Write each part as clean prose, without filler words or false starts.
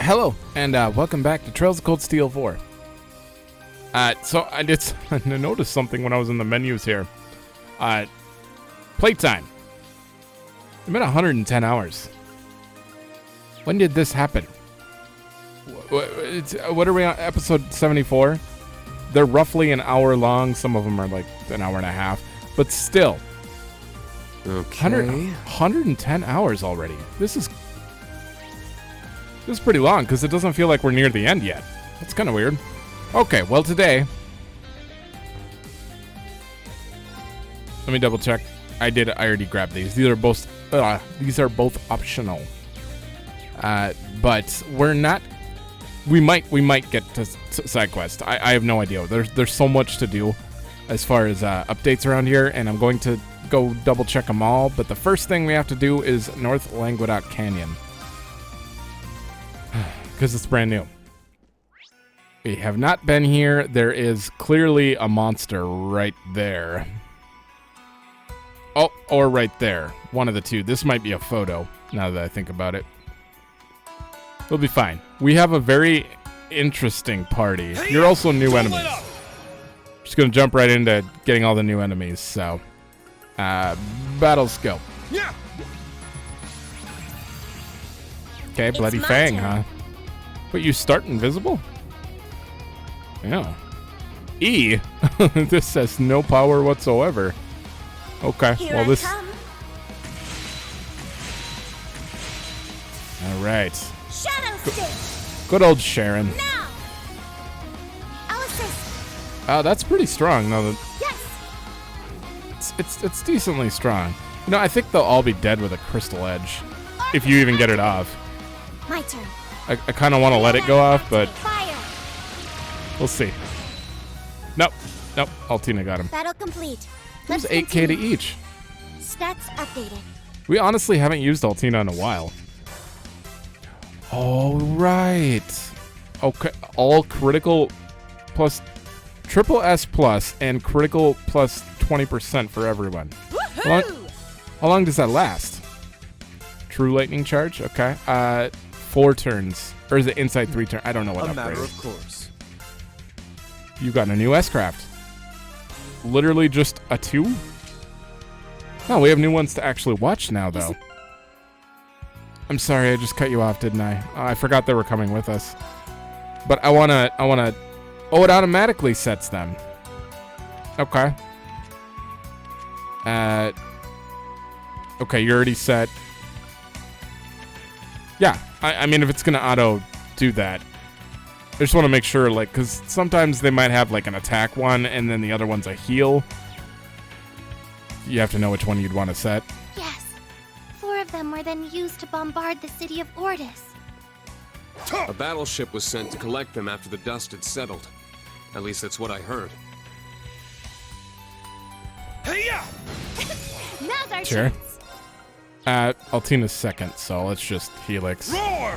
Hello, and welcome back to Trails of Cold Steel 4. So I did notice something when I was in the menus here. Playtime. It's been 110 hours. When did this happen? What are we on? Episode 74? They're roughly an hour long. Some of them are like an hour and a half. But still. Okay. 110 hours already. This is pretty long because it doesn't feel like we're near the end yet. That's kind of weird. Okay, well today... Let me double check. I already grabbed these. These are both optional. But we're not... We might get to Sidequest. I have no idea. There's so much to do as far as updates around here, and I'm going to go double check them all. But the first thing we have to do is North Languedoc Canyon. Because it's brand new. We have not been here. There is clearly a monster right there. Oh, or right there. One of the two. This might be a photo, now that I think about it. We'll be fine. We have a very interesting party. You're also new enemies. Just gonna jump right into getting all the new enemies, so... battle skill. Okay, Bloody Fang, huh? But you start invisible? Yeah. E? This says no power whatsoever. Okay, well this... Alright. Good old Sharon. Now. I'll assist. Oh, that's pretty strong, though. Yes. It's decently strong. You know, I think they'll all be dead with a crystal edge. If you even get it off. My turn. I kind of want to let it go off, but Fire. we'll see. Nope. Altina got him. Battle complete. There's Let's 8k to continue. each. Stats updated. We honestly haven't used Altina in a while. All right. Okay. All critical plus triple S plus and critical plus 20% for everyone. How long does that last? True lightning charge. Okay. 4 turns, or is it inside 3 turns? I don't know what upgrade. A matter of course. You got a new S-Craft. Literally just a 2? No, we have new ones to actually watch now, though. I'm sorry, I just cut you off, didn't I? I forgot they were coming with us. But I wanna... Oh, it automatically sets them. Okay. Okay, you're already set. Yeah, I mean, if it's gonna auto do that, I just want to make sure, like, because sometimes they might have, like, an attack one, and then the other one's a heal. You have to know which one you'd want to set. Yes. 4 of them were then used to bombard the city of Ordis. A battleship was sent to collect them after the dust had settled. At least that's what I heard. Hey-ya! Now's our Sure. chance. Altina's second, so let's just Helix. Roar!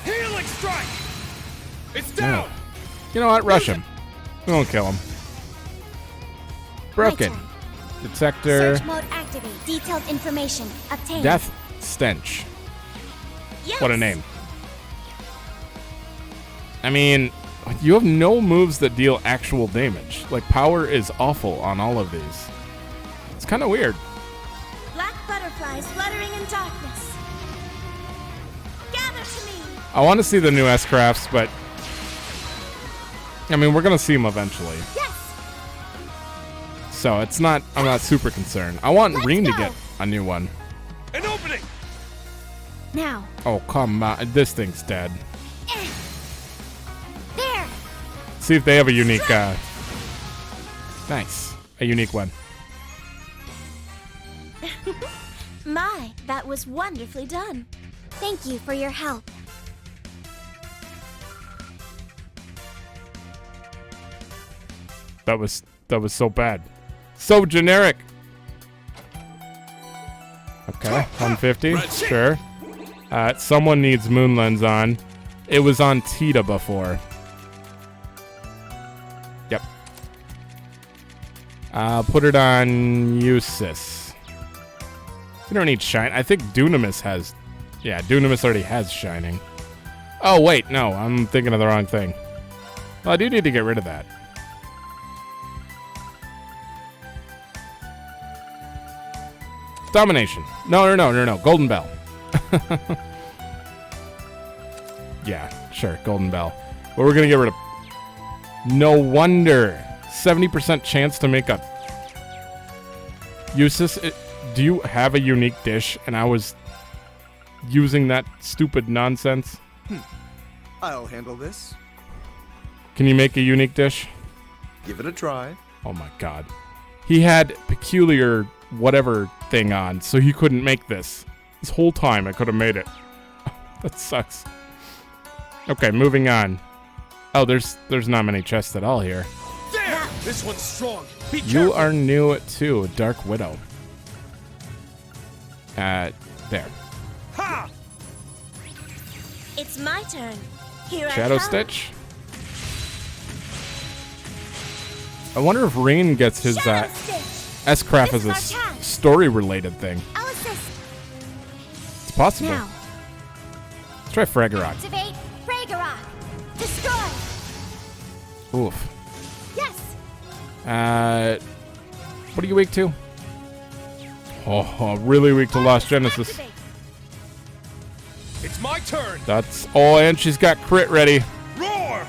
Helix strike! It's down! You know what? Rush him. We won't kill him. Broken. My turn. Detector. Search mode activate. Detailed information obtained. Death Stench. Yes. What a name. I mean, you have no moves that deal actual damage. Like, power is awful on all of these. It's kind of weird. Black butterflies fluttering in darkness. Gather to me. I want to see the new S-Crafts, but... I mean, we're going to see them eventually. Yes. So, it's not... I'm not super concerned. I want Let's Reem to go. get a new one. An opening! Now. Oh, come on. This thing's dead. There. See if they have a unique... Nice. A unique one. My, that was wonderfully done. Thank you for your help. That was so bad. So generic. Okay, 150. Sure. Someone needs Moon Lens on. It was on Tita before. Yep. I'll put it on Usis. We don't need shine. I think Dunamis has... Yeah, Dunamis already has shining. Oh, wait. No, I'm thinking of the wrong thing. Well, I do need to get rid of that. Domination. No. Golden Bell. Yeah, sure. Golden Bell. But we're going to get rid of... No wonder. 70% chance to make a... Usis, do you have a unique dish? And I was using that stupid nonsense. I'll handle this. Can you make a unique dish? Give it a try. Oh my god. He had peculiar whatever thing on, so he couldn't make this. This whole time I could have made it. That sucks. Okay, moving on. Oh, there's not many chests at all here. There! This one's strong. Be You careful. are new too, Dark Widow. There. Ha! It's my turn. Here Shadow I come. Stitch. I wonder if Rain gets his Shadow Stitch. S-Craft This as is a our chance. story-related thing. I'll assist. It's possible. Now, Let's try Fragorok. activate Fragorok. Destroy. Oof. Yes. What are you weak to? Oh, really weak to Lost Genesis. Activate. It's my turn. That's... Oh, and she's got crit ready. Roar!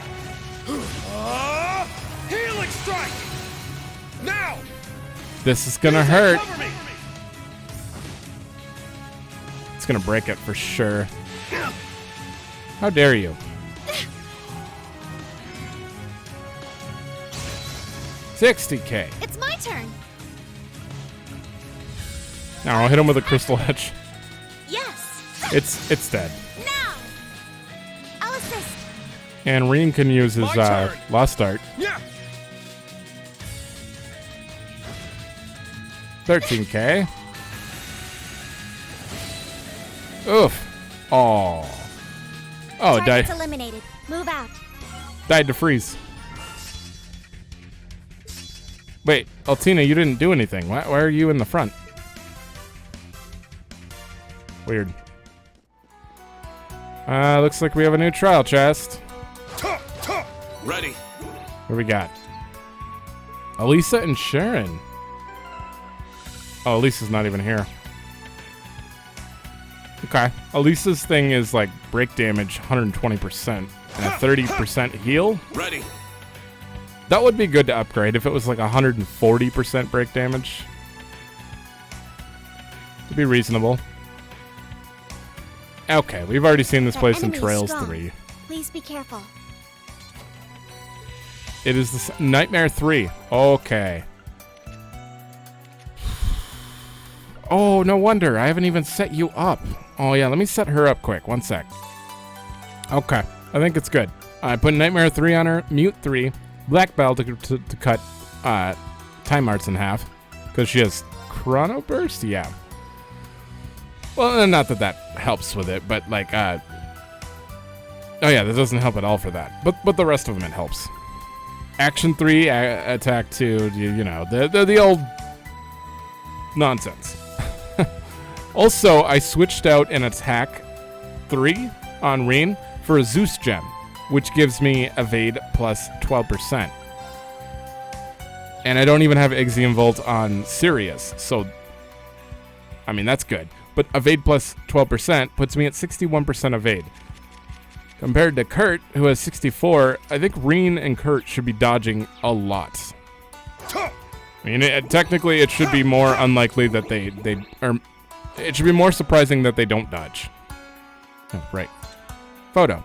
Healing strike! Now! This is gonna hurt. Cover me! It's gonna break it for sure. How dare you? $60K. It's my turn. Now I'll hit him with a Crystal Edge. Yes. It's dead. Now. I'll assist. And Reen can use his My turn. Lost Art. Yeah! 13K. Oof. Oh, it Target's died. eliminated. Move out. Died to freeze. Wait, Altina, you didn't do anything. Why are you in the front? Weird. Looks like we have a new trial chest. Ready. What do we got? Elisa and Sharon. Oh, Elisa's not even here. Okay. Elisa's thing is like break damage 120% and a 30% heal. Ready. That would be good to upgrade if it was like 140% break damage. It'd be reasonable. Okay, we've already seen this That place in enemy is Trails strong. 3. Please be careful. It is the Nightmare 3. Okay. Oh, no wonder. I haven't even set you up. Oh, yeah. Let me set her up quick. One sec. Okay. I think it's good. I put Nightmare 3 on her. Mute 3. Black Bell to cut Time Arts in half. Because she has Chrono Burst? Yeah. Well, not that that helps with it, but like... oh, yeah. That doesn't help at all for that. But the rest of them, it helps. Action 3, attack 2, you know, the old nonsense. Also, I switched out an attack 3 on Reen for a Zeus gem, which gives me evade plus 12%. And I don't even have Ixion Volt on Sirius, so I mean, that's good. But evade plus 12% puts me at 61% evade. Compared to Kurt, who has 64, I think Reen and Kurt should be dodging a lot. I mean, technically, it should be more unlikely that they or it should be more surprising that they don't dodge. Oh, right. Photo.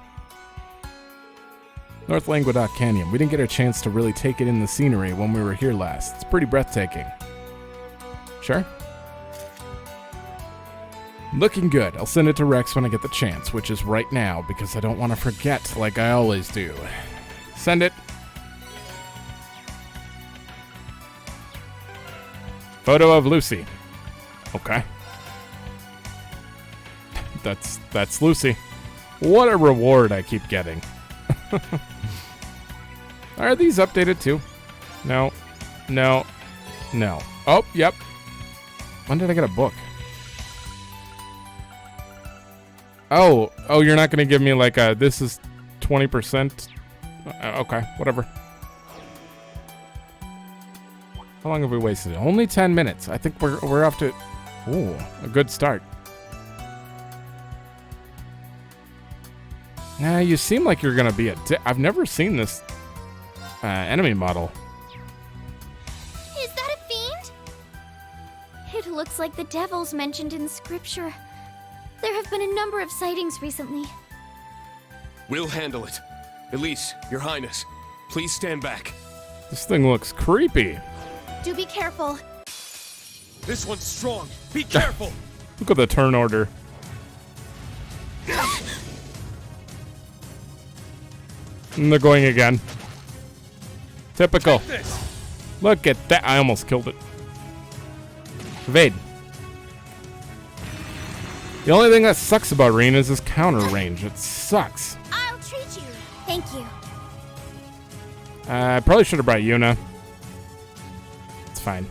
North Languedoc Canyon. We didn't get a chance to really take it in the scenery when we were here last. It's pretty breathtaking. Sure? Looking good. I'll send it to Rex when I get the chance, which is right now, because I don't want to forget like I always do. Send it. Photo of Lucy. Okay. That's Lucy. What a reward I keep getting. Are these updated too? No. No. No. Oh, yep. When did I get a book? Oh, you're not gonna give me like a, this is 20%? Okay, whatever. How long have we wasted? Only 10 minutes. I think we're off to, ooh, a good start. Nah, you seem like you're gonna be I've never seen this enemy model. Is that a fiend? It looks like the devils mentioned in scripture. There have been a number of sightings recently. We'll handle it. Elise, Your Highness, please stand back. This thing looks creepy. Do be careful. This one's strong. Be careful. Look at the turn order. And they're going again. Typical. Take this. Look at that. I almost killed it. Evade. The only thing that sucks about Reen is his counter range. It sucks. I'll treat you. Thank you. I probably should have brought Yuna. It's fine.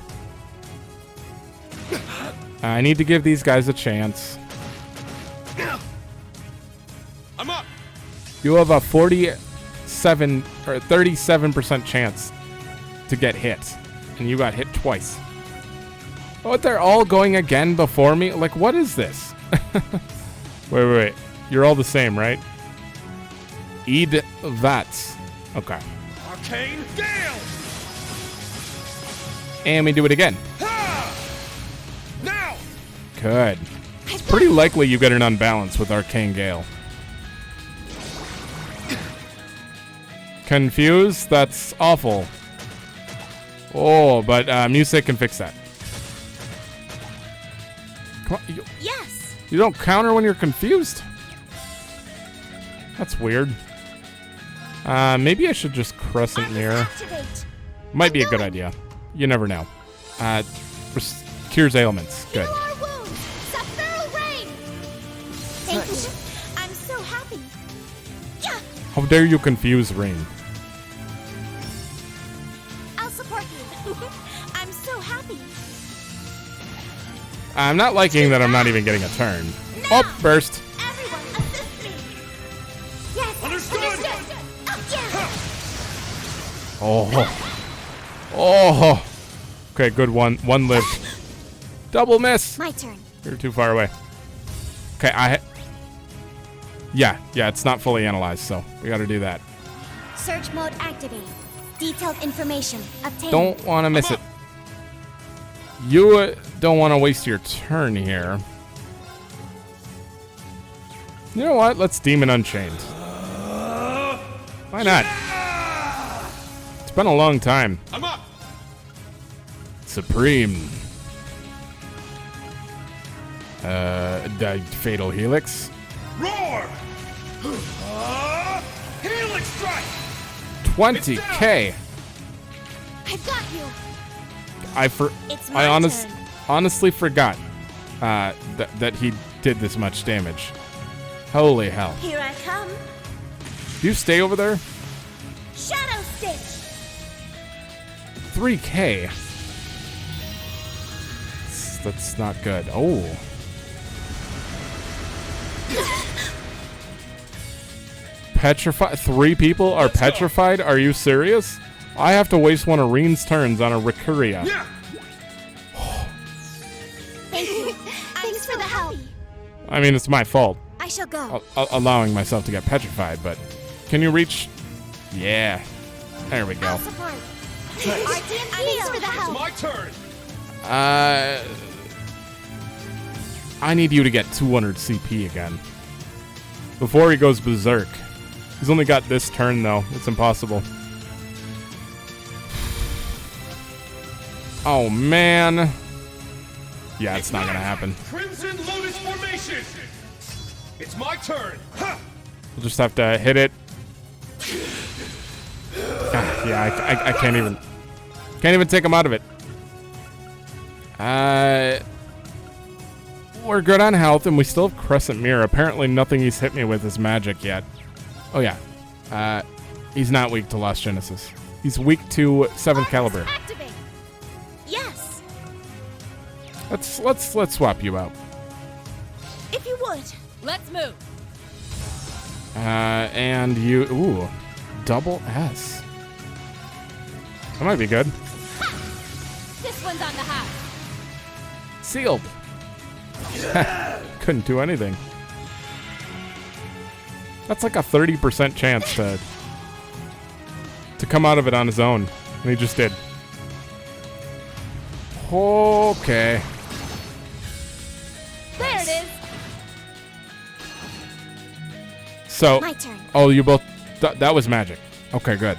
I need to give these guys a chance. I'm up. You have a 47 or 37% chance to get hit, and you got hit twice. Oh, they're all going again before me? Like, what is this? Wait. You're all the same, right? Eid Vats. Okay. Arcane Gale. And we do it again. Ha! Now. Good. It's pretty likely you get an unbalance with Arcane Gale. Confused? That's awful. Oh, but music can fix that. Come on, Yes. you don't counter when you're confused? That's weird. Maybe I should just Crescent Mirror. Activate. Might be a good idea. You never know. Cures ailments. Good. Heal our wounds. Sephiral rain. Thank you. I'm so happy. Yeah. How dare you confuse Rain? I'll support you. I'm so happy. I'm not liking that I'm not even getting a turn. Oh, burst. Everyone, assist me. Yes. Understood. Oh, yeah. Oh. Okay, good one. One live. Double miss. My turn. You're too far away. Okay, yeah, it's not fully analyzed, so we gotta do that. Search mode activated. Detailed information obtained. Don't want to miss it. You don't want to waste your turn here. You know what? Let's Demon Unchained. Why not? It's been a long time. I'm up. Supreme. Fatal Helix. Roar. Healing strike. 20k. I've got you. It's my turn. honestly forgot that he did this much damage. Holy hell. Here I come. Do you stay over there? Shadow Stitch. 3k. That's not good. Oh. Petrified. 3 people are petrified? Are you serious? I have to waste one of Reen's turns on a Rikuria. Yeah. Thank you. Thanks for the help. I mean, it's my fault. I shall go. Allowing myself to get petrified, but can you reach? Yeah. There we go. I'll support. Thanks for the It's help. my turn. I need you to get 200 CP again. Before he goes berserk. He's only got this turn, though. It's impossible. Oh, man. Yeah, it's not gonna happen. Crimson Lotus formation. It's my turn. Ha! We'll just have to hit it. Yeah, I can't even take him out of it. We're good on health, and we still have Crescent Mirror. Apparently, nothing he's hit me with is magic yet. Oh yeah, he's not weak to Lost Genesis. He's weak to 7th Caliber. Activate. Yes. Let's swap you out. If you would. Let's move. And you, ooh, double S. That might be good. This one's on the house. Sealed. Couldn't do anything. That's like a 30% chance to come out of it on his own, and he just did. Okay. There it is. So, My turn. oh, you both, that was magic. Okay, good.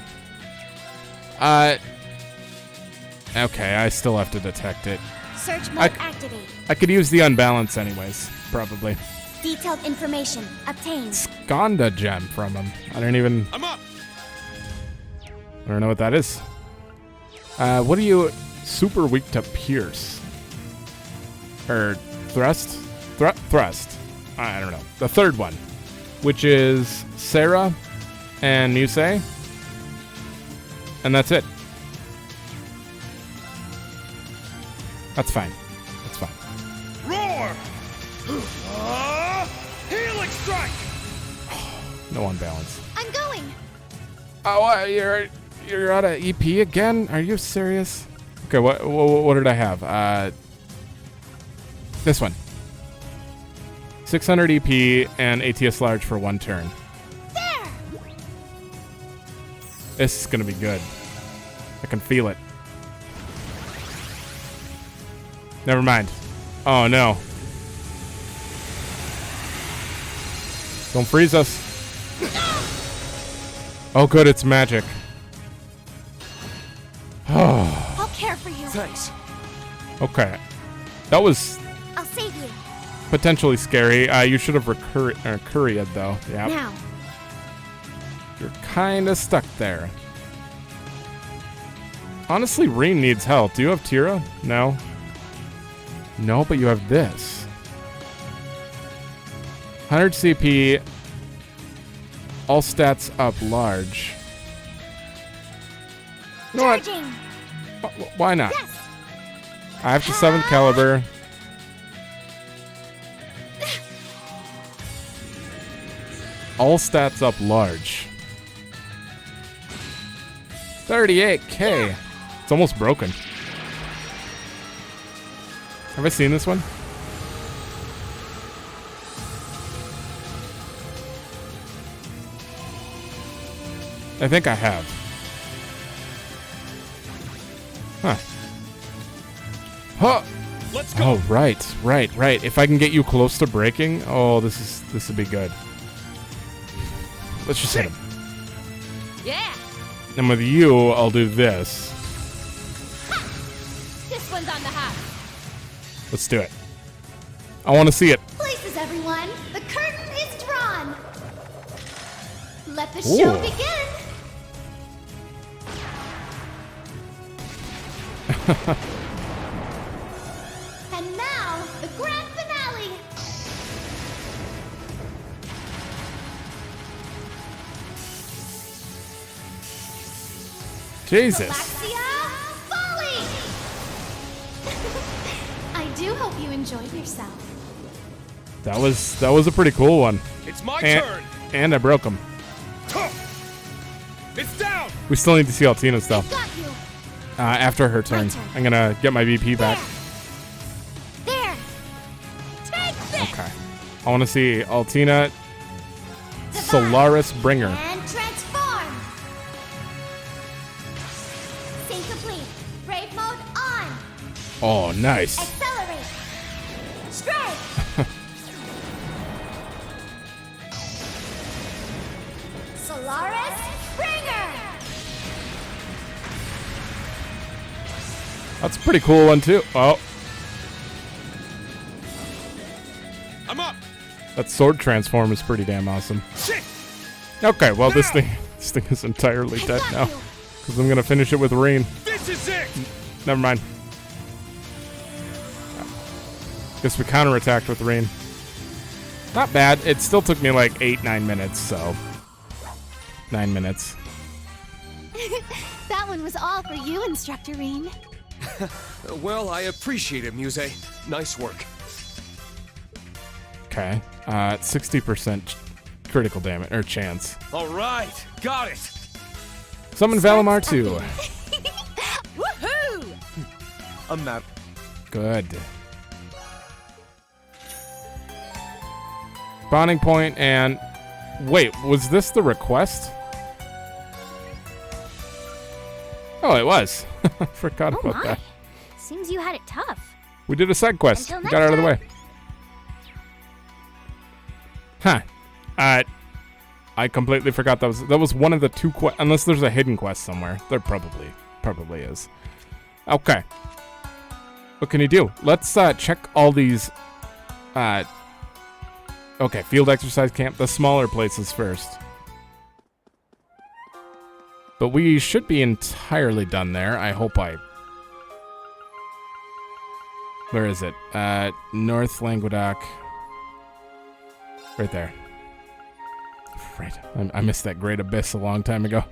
Okay, I still have to detect it. Search mode activate. I could use the unbalance anyways, probably. Detailed information obtained. Skanda gem from him. I I'm up. don't know what that is. What are you super weak to pierce? Or thrust? Thrust. I don't know. The third one, which is Sarah and Nusei. And that's it. That's fine. That's fine. Roar! Healing strike! No unbalance. I'm going. Oh, you're out of EP again? Are you serious? Okay, what did I have? This one. 600 EP and ATS large for 1 turn. There. This is gonna be good. I can feel it. Never mind. Oh no. Don't freeze us. Oh good, it's magic. I'll care for you. Thanks. Okay. That was I'll save you. potentially scary. You should have couriered though. Yeah. Now. You're kinda stuck there. Honestly, Reen needs help. Do you have Tira? No. No, but you have this. 100 CP. All stats up large. You know what? Charging. Why not? Yes. I have the 7th caliber. All stats up large. 38k. It's almost broken. Have I seen this one? I think I have. Huh. Huh. Let's go! Oh, right. If I can get you close to breaking, oh, this would be good. Let's just hit him. Yeah. And with you, I'll do this. This one's on the house. Let's do it. I want to see it. Places, everyone. The curtain is drawn. Let the show Ooh. begin. And now, the grand finale. Jesus. Galaxia Folly! I do hope you enjoyed yourself. That was a pretty cool one. It's my And, turn! and I broke him. It's down! We still need to see Altina's though. Got you. After her turn. turn. I'm gonna get my BP back. There. Take this. Okay. I want to see Altina Solaris Bringer. And transform. Sync complete. Brave mode on. Oh, nice. Accelerate. Strike. Solaris Bringer. That's a pretty cool one too. Oh, I'm up! that sword transform is pretty damn awesome. Shit! Okay, well this thing is entirely I dead got now you. because I'm gonna finish it with rain. This is it! Never mind. Guess we counterattacked with rain. Not bad. It still took me like 8-9 minutes, so 9 minutes. That one was all for you, Instructor Reen. Well, I appreciate it, Muse. Nice work. Okay. 60% critical damage, or chance. All right, got it. Summon Valimar 2. Woohoo! A map. Good. Spawning point and... Wait, was this the request? Oh, it was. Forgot Oh about my. that. Seems you had it tough. We did a side quest. Until Got it out of the next way. Huh. I completely forgot that was one of the two quests. Unless there's a hidden quest somewhere. There probably is. Okay. What can you do? Let's check all these. Okay, field exercise camp. The smaller places first. But we should be entirely done there. I hope I... Where is it? North Languedoc. Right there. Right. I missed that Great Abyss a long time ago.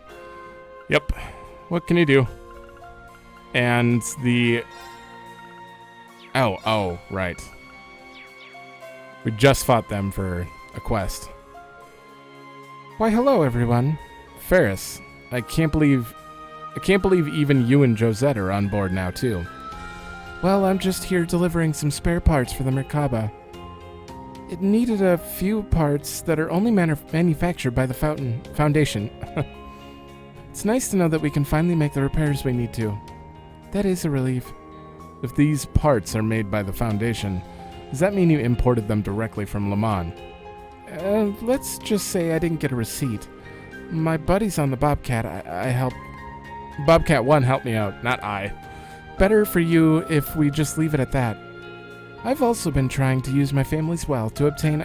Yep. What can you do? And the... Oh, right. We just fought them for a quest. Why, hello, everyone. Ferris. I can't believe even you and Josette are on board now, too. Well, I'm just here delivering some spare parts for the Merkaba. It needed a few parts that are only manufactured by the Foundation. It's nice to know that we can finally make the repairs we need to. That is a relief. If these parts are made by the Foundation, does that mean you imported them directly from Le Mans? Let's just say I didn't get a receipt. My buddies on the Bobcat, I helped... Bobcat 1 helped me out, not I. Better for you if we just leave it at that. I've also been trying to use my family's wealth to obtain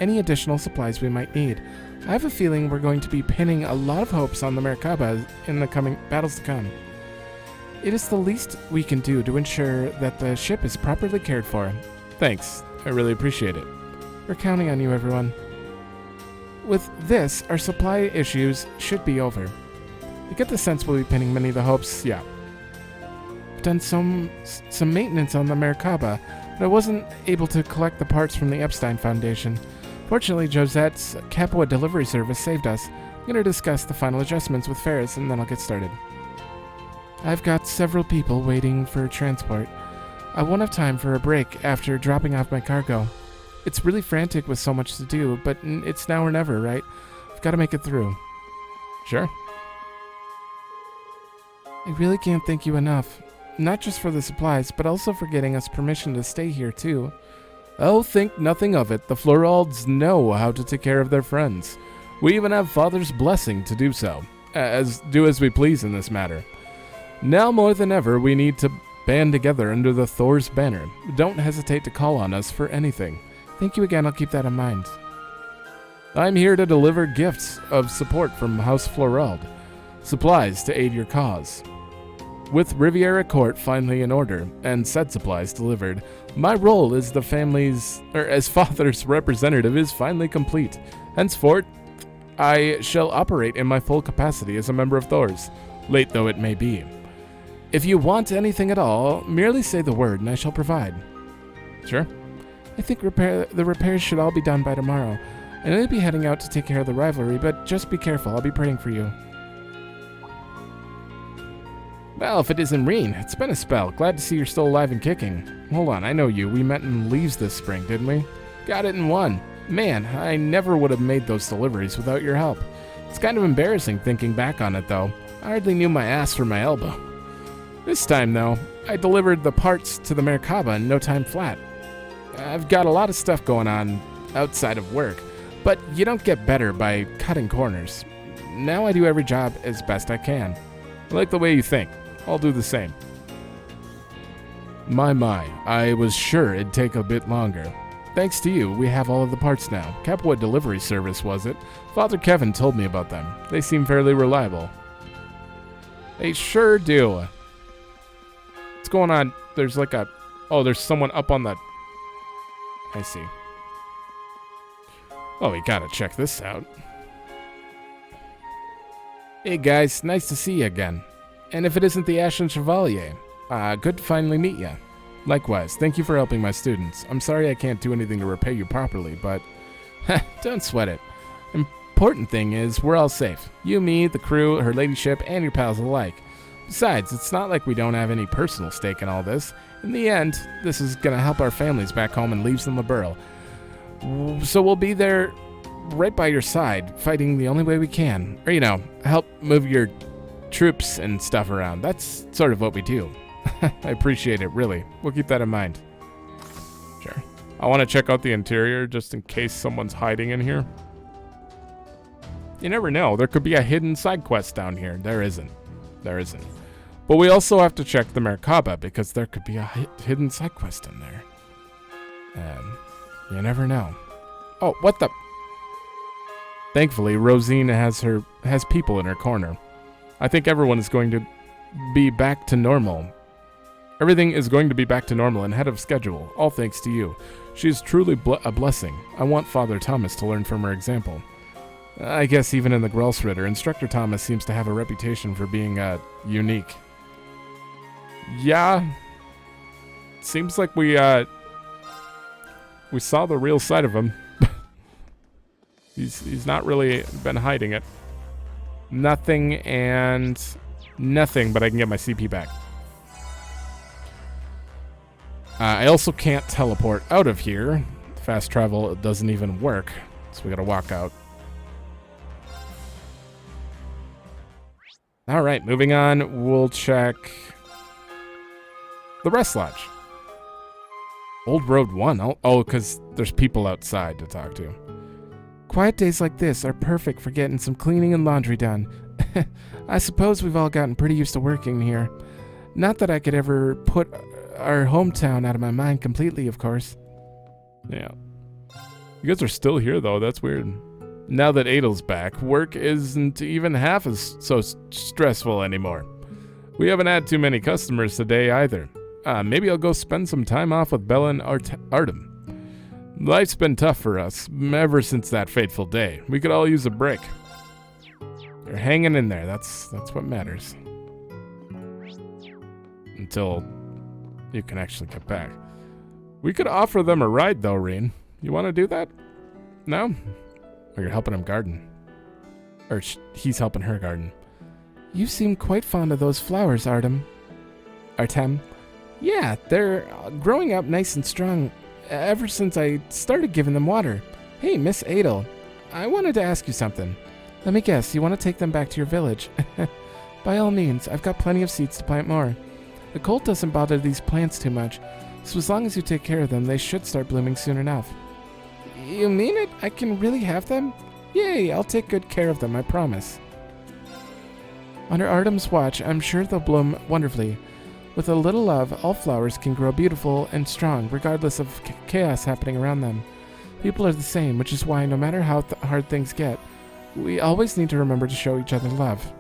any additional supplies we might need. I have a feeling we're going to be pinning a lot of hopes on the Merkaba in the coming battles to come. It is the least we can do to ensure that the ship is properly cared for. Thanks. I really appreciate it. We're counting on you, everyone. With this, our supply issues should be over. You get the sense we'll be pinning many of the hopes? Yeah. I've done some maintenance on the Merkaba, but I wasn't able to collect the parts from the Epstein Foundation. Fortunately, Josette's Capua delivery service saved us. I'm going to discuss the final adjustments with Ferris, and then I'll get started. I've got several people waiting for transport. I won't have time for a break after dropping off my cargo. It's really frantic with so much to do, but it's now or never, right? I've got to make it through. Sure. I really can't thank you enough. Not just for the supplies, but also for getting us permission to stay here, too. Oh, think nothing of it. The Floralds know how to take care of their friends. We even have Father's blessing to do so. Do as we please in this matter. Now more than ever, we need to band together under the Thor's banner. Don't hesitate to call on us for anything. Thank you again, I'll keep that in mind. I'm here to deliver gifts of support from House Florald. Supplies to aid your cause. With Riviera Court finally in order, and said supplies delivered, my role as as Father's representative is finally complete. Henceforth, I shall operate in my full capacity as a member of Thor's, late though it may be. If you want anything at all, merely say the word and I shall provide. Sure. I think the repairs should all be done by tomorrow. And I'll be heading out to take care of the rivalry, but just be careful, I'll be praying for you. Well, if it isn't Reen, it's been a spell. Glad to see you're still alive and kicking. Hold on, I know you. We met in Leaves this spring, didn't we? Got it in one. Man, I never would have made those deliveries without your help. It's kind of embarrassing thinking back on it, though. I hardly knew my ass from my elbow. This time, though, I delivered the parts to the Merkaba in no time flat. I've got a lot of stuff going on outside of work, but you don't get better by cutting corners. Now I do every job as best I can. I like the way you think. I'll do the same. My, I was sure it'd take a bit longer. Thanks to you, we have all of the parts now. Capua Delivery Service, was it? Father Kevin told me about them. They seem fairly reliable. They sure do. What's going on? There's like a... Oh, there's someone up on the... I see. Oh, we gotta check this out. Hey guys, nice to see you again. And if it isn't the Ashen Chevalier, Good to finally meet ya. Likewise, thank you for helping my students. I'm sorry I can't do anything to repay you properly, but don't sweat it. Important thing is, we're all safe. You, me, the crew, her ladyship, and your pals alike. Besides, it's not like we don't have any personal stake in all this. In the end, this is gonna help our families back home and leaves them a burl. So we'll be there right by your side, fighting the only way we can. Or, help move your troops and stuff around. That's sort of what we do. I appreciate it, really. We'll keep that in mind. Sure. I want to check out the interior just in case someone's hiding in here. You never know. There could be a hidden side quest down here. There isn't. But we also have to check the Merkaba because there could be a hidden side quest in there. You never know. Oh, what the? Thankfully, Rosine has people in her corner. I think everyone is going to be back to normal. Everything is going to be back to normal and ahead of schedule, all thanks to you. She is truly a blessing. I want Father Thomas to learn from her example. I guess even in the Grelsritter, Instructor Thomas seems to have a reputation for being unique. Yeah. Seems like we saw the real side of him. He's not really been hiding it. Nothing and nothing, but I can get my CP back. I also can't teleport out of here. Fast travel doesn't even work, so we gotta walk out. All right, moving on. We'll check the rest lodge. Old Road 1. Oh, because there's people outside to talk to. Quiet days like this are perfect for getting some cleaning and laundry done. I suppose we've all gotten pretty used to working here. Not that I could ever put our hometown out of my mind completely, of course. Yeah. You guys are still here, though. That's weird. Now that Adel's back, work isn't even half as so stressful anymore. We haven't had too many customers today either. Maybe I'll go spend some time off with Bella and Artem. Life's been tough for us ever since that fateful day. We could all use a break. You're hanging in there. That's what matters. Until you can actually get back. We could offer them a ride, though, Reen. You want to do that? No? Or you're helping him garden. Or he's helping her garden. You seem quite fond of those flowers, Artem. Yeah, they're growing up nice and strong ever since I started giving them water. Hey, Miss Adel, I wanted to ask you something. Let me guess, you want to take them back to your village? By all means, I've got plenty of seeds to plant more. The cold doesn't bother these plants too much, so as long as you take care of them, they should start blooming soon enough. You mean it? I can really have them? Yay, I'll take good care of them, I promise. Under Artem's watch, I'm sure they'll bloom wonderfully. With a little love, all flowers can grow beautiful and strong, regardless of chaos happening around them. People are the same, which is why no matter how hard things get, we always need to remember to show each other love.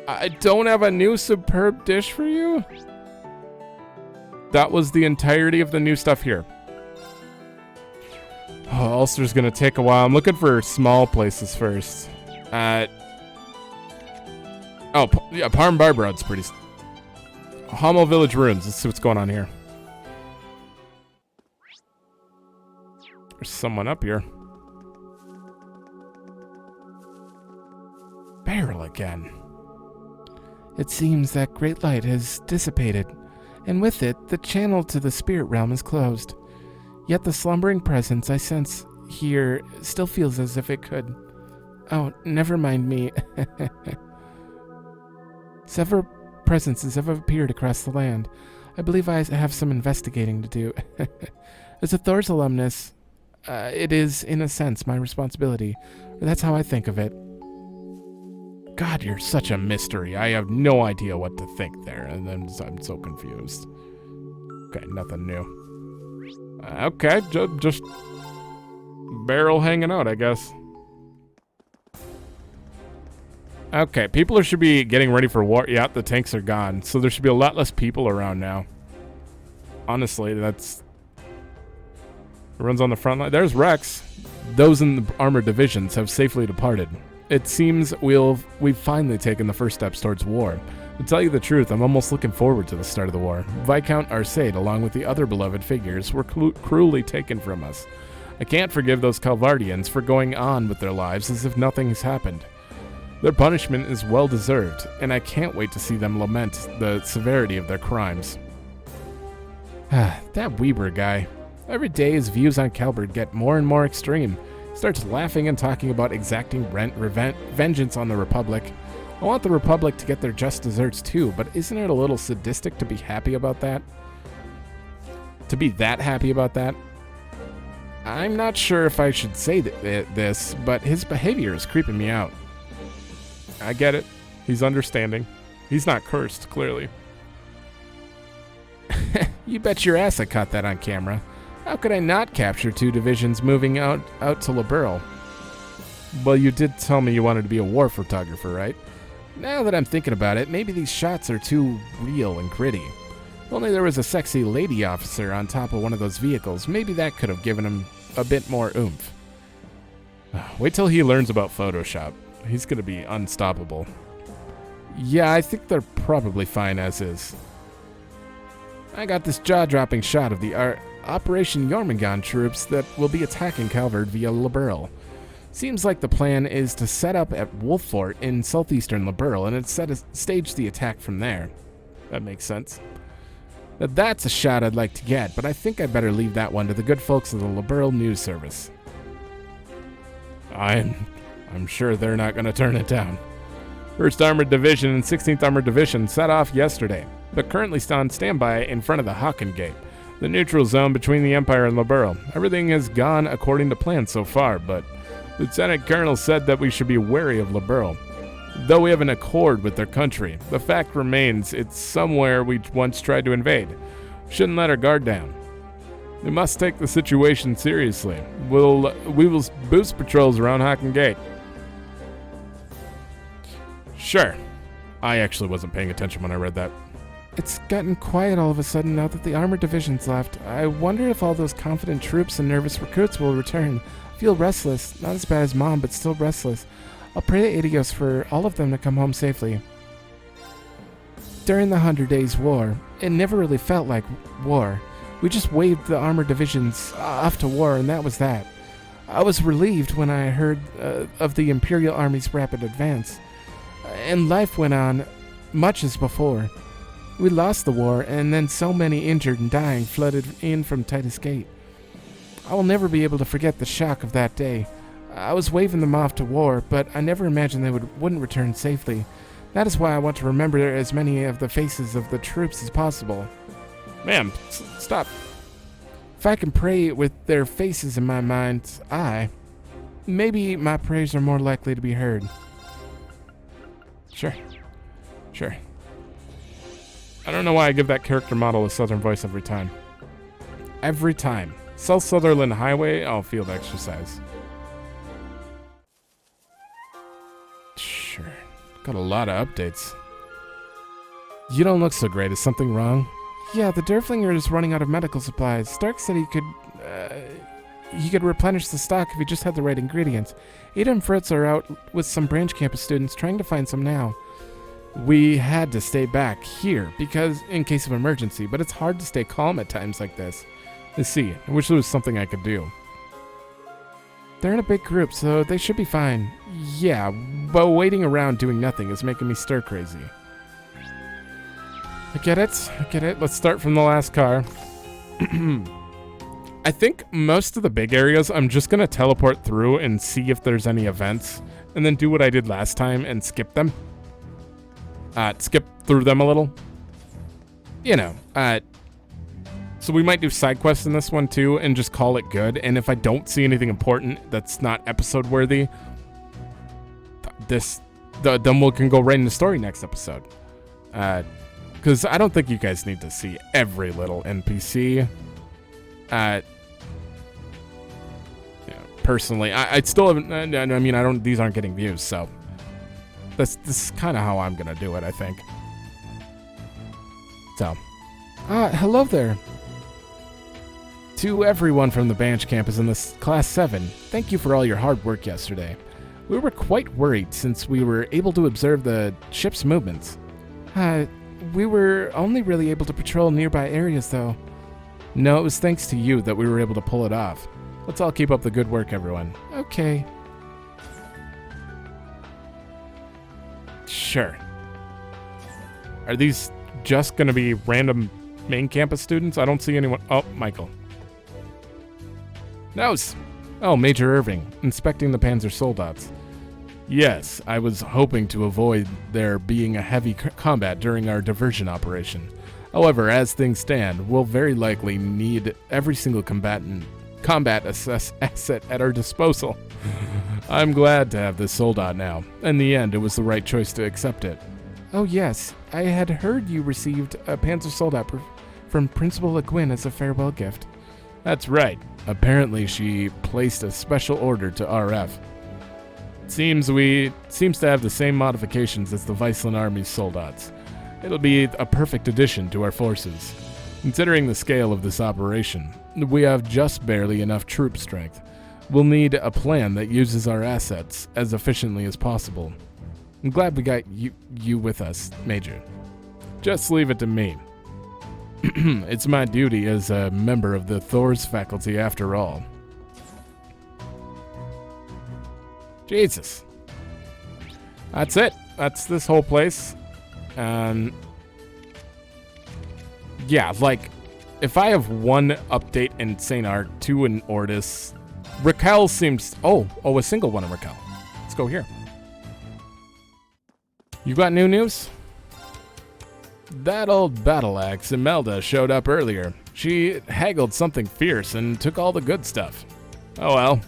I don't have a new superb dish for you? That was the entirety of the new stuff here. Oh, Ulster's gonna take a while. I'm looking for small places first. Yeah, Parm Barbrod's pretty... Hummel Village Ruins. Let's see what's going on here. There's someone up here. Barrel again. It seems that great light has dissipated, and with it, the channel to the spirit realm is closed. Yet the slumbering presence I sense here still feels as if it could. Oh, never mind me. Several presences have appeared across the land. I believe I have some investigating to do. As a Thor's alumnus, it is, in a sense, my responsibility. That's how I think of it. God, you're such a mystery. I have no idea what to think there, and then I'm so confused. Okay, nothing new. Okay, just barrel hanging out, I guess. Okay, people should be getting ready for war. Yeah, the tanks are gone, so there should be a lot less people around now. Honestly, that's... Everyone's on the front line. There's Rex. Those in the armored divisions have safely departed. It seems we've finally taken the first steps towards war. To tell you the truth, I'm almost looking forward to the start of the war. Viscount Arcade, along with the other beloved figures, were cruelly taken from us. I can't forgive those Calvardians for going on with their lives as if nothing has happened. Their punishment is well deserved, and I can't wait to see them lament the severity of their crimes. That Weber guy. Every day his views on Calvert get more and more extreme. He starts laughing and talking about exacting vengeance on the Republic. I want the Republic to get their just desserts too, but isn't it a little sadistic to be happy about that? To be that happy about that? I'm not sure if I should say this, but his behavior is creeping me out. I get it. He's understanding. He's not cursed, clearly. You bet your ass I caught that on camera. How could I not capture 2 divisions moving out to Liberl? Well, you did tell me you wanted to be a war photographer, right? Now that I'm thinking about it, maybe these shots are too real and gritty. If only there was a sexy lady officer on top of one of those vehicles, maybe that could have given him a bit more oomph. Wait till he learns about Photoshop. He's gonna be unstoppable. Yeah, I think they're probably fine as is. I got this jaw-dropping shot of the Operation Jormungand troops that will be attacking Calvert via Liberl. Seems like the plan is to set up at Wolf Fort in southeastern Liberl and stage the attack from there. That makes sense. Now that's a shot I'd like to get, but I think I'd better leave that one to the good folks of the Liberl News Service. I'm sure they're not going to turn it down. 1st Armored Division and 16th Armored Division set off yesterday, but currently on standby in front of the Haken Gate, the neutral zone between the Empire and Liberl. Everything has gone according to plan so far, but Lieutenant Colonel said that we should be wary of Liberl. Though we have an accord with their country, the fact remains it's somewhere we once tried to invade. Shouldn't let our guard down. We must take the situation seriously. We will boost patrols around Haken Gate. Sure. I actually wasn't paying attention when I read that. It's gotten quiet all of a sudden now that the armored division's left. I wonder if all those confident troops and nervous recruits will return. I feel restless. Not as bad as Mom, but still restless. I'll pray to Idios for all of them to come home safely. During the 100 Days War, it never really felt like war. We just waved the armored divisions off to war, and that was that. I was relieved when I heard of the Imperial Army's rapid advance. And life went on much as before. We lost the war, and then so many injured and dying flooded in from Titus Gate. I will never be able to forget the shock of that day. I was waving them off to war, but I never imagined they wouldn't return safely. That is why I want to remember as many of the faces of the troops as possible. Ma'am, stop. If I can pray with their faces in my mind, maybe my prayers are more likely to be heard. Sure. I don't know why I give that character model a southern voice every time. Every time. South Sutherland Highway, field exercise. Sure. Got a lot of updates. You don't look so great. Is something wrong? Yeah, the Derflinger is running out of medical supplies. Stark said he could replenish the stock if he just had the right ingredients. Ada and Fritz are out with some branch campus students trying to find some now. We had to stay back here because in case of emergency, but it's hard to stay calm at times like this. Let's see. I wish there was something I could do. They're in a big group, so they should be fine. Yeah, but waiting around doing nothing is making me stir crazy. I get it. Let's start from the last car. I think most of the big areas I'm just going to teleport through and see if there's any events, and then do what I did last time and skip them. Skip through them a little. So we might do side quests in this one too and just call it good. And if I don't see anything important that's not episode worthy, then we can go right into story next episode. Because I don't think you guys need to see every little NPC. Personally, I still haven't. I mean, these aren't getting views, so this is kind of how I'm gonna do it, I think. So, hello there. To everyone from the Banch campus in this Class 7, thank you for all your hard work yesterday. We were quite worried since we were able to observe the ship's movements. We were only really able to patrol nearby areas, though. No, it was thanks to you that we were able to pull it off. Let's all keep up the good work, everyone. Okay. Sure. Are these just going to be random main campus students? I don't see anyone. Oh, Michael. Nose! Oh, Major Irving, inspecting the Panzer Soldats. Yes, I was hoping to avoid there being a heavy combat during our diversion operation. However, as things stand, we'll very likely need every single combat asset at our disposal. I'm glad to have this soldat now. In the end, it was the right choice to accept it. Oh yes, I had heard you received a Panzer Soldat from Principal Le Guin as a farewell gift. That's right. Apparently she placed a special order to RF. Seems to have the same modifications as the Viceland Army's soldats. It'll be a perfect addition to our forces. Considering the scale of this operation, we have just barely enough troop strength. We'll need a plan that uses our assets as efficiently as possible. I'm glad we got you with us, Major. Just leave it to me. It's my duty as a member of the Thor's faculty after all. Jesus. That's it. That's this whole place. Yeah, like, if I have one update in St. Art, two in Ordis, Raquel seems... Oh, a single one in Raquel. Let's go here. You got new news? That old battle axe Imelda showed up earlier. She haggled something fierce and took all the good stuff. Oh well.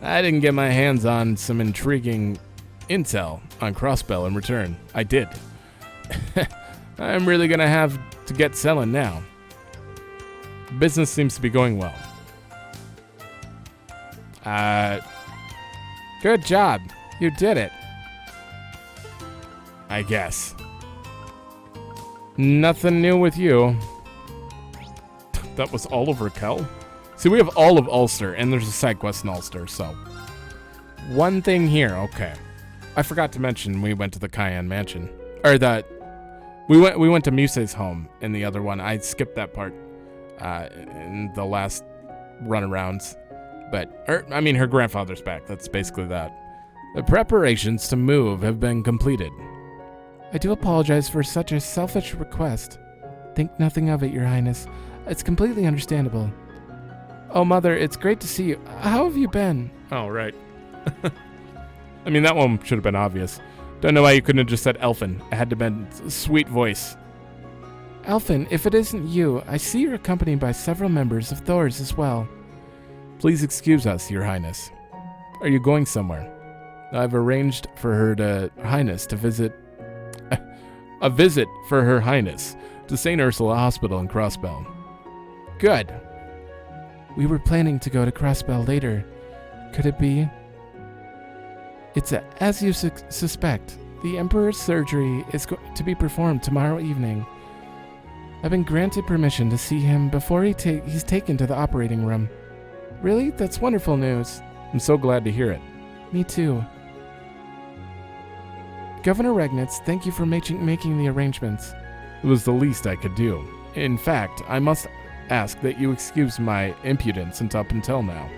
I didn't get my hands on some intriguing intel on Crossbell in return. I did. I'm really gonna have to get selling now. Business seems to be going well. Good job. You did it. I guess. Nothing new with you. That was all of Raquel? See, we have all of Ulster, and there's a side quest in Ulster, so. One thing here, okay. I forgot to mention we went to the Cayenne Mansion. Or that we went to Muse's home in the other one. I skipped that part in the last runarounds. But her grandfather's back. That's basically that. The preparations to move have been completed. I do apologize for such a selfish request. Think nothing of it, Your Highness. It's completely understandable. Oh, Mother, it's great to see you. How have you been? Oh, right. I mean, that one should have been obvious. Don't know why you couldn't have just said Elfin. It had to have been a sweet voice. Elfin, if it isn't you, I see you're accompanied by several members of Thor's as well. Please excuse us, Your Highness. Are you going somewhere? I've arranged for Her Highness to visit... a visit for Her Highness to St. Ursula Hospital in Crossbell. Good. We were planning to go to Crossbell later. Could it be? It's as you suspect. The Emperor's surgery is to be performed tomorrow evening. I've been granted permission to see him before he's taken to the operating room. Really? That's wonderful news. I'm so glad to hear it. Me too. Governor Regnitz, thank you for making the arrangements. It was the least I could do. In fact, I must ask that you excuse my impudence up until now.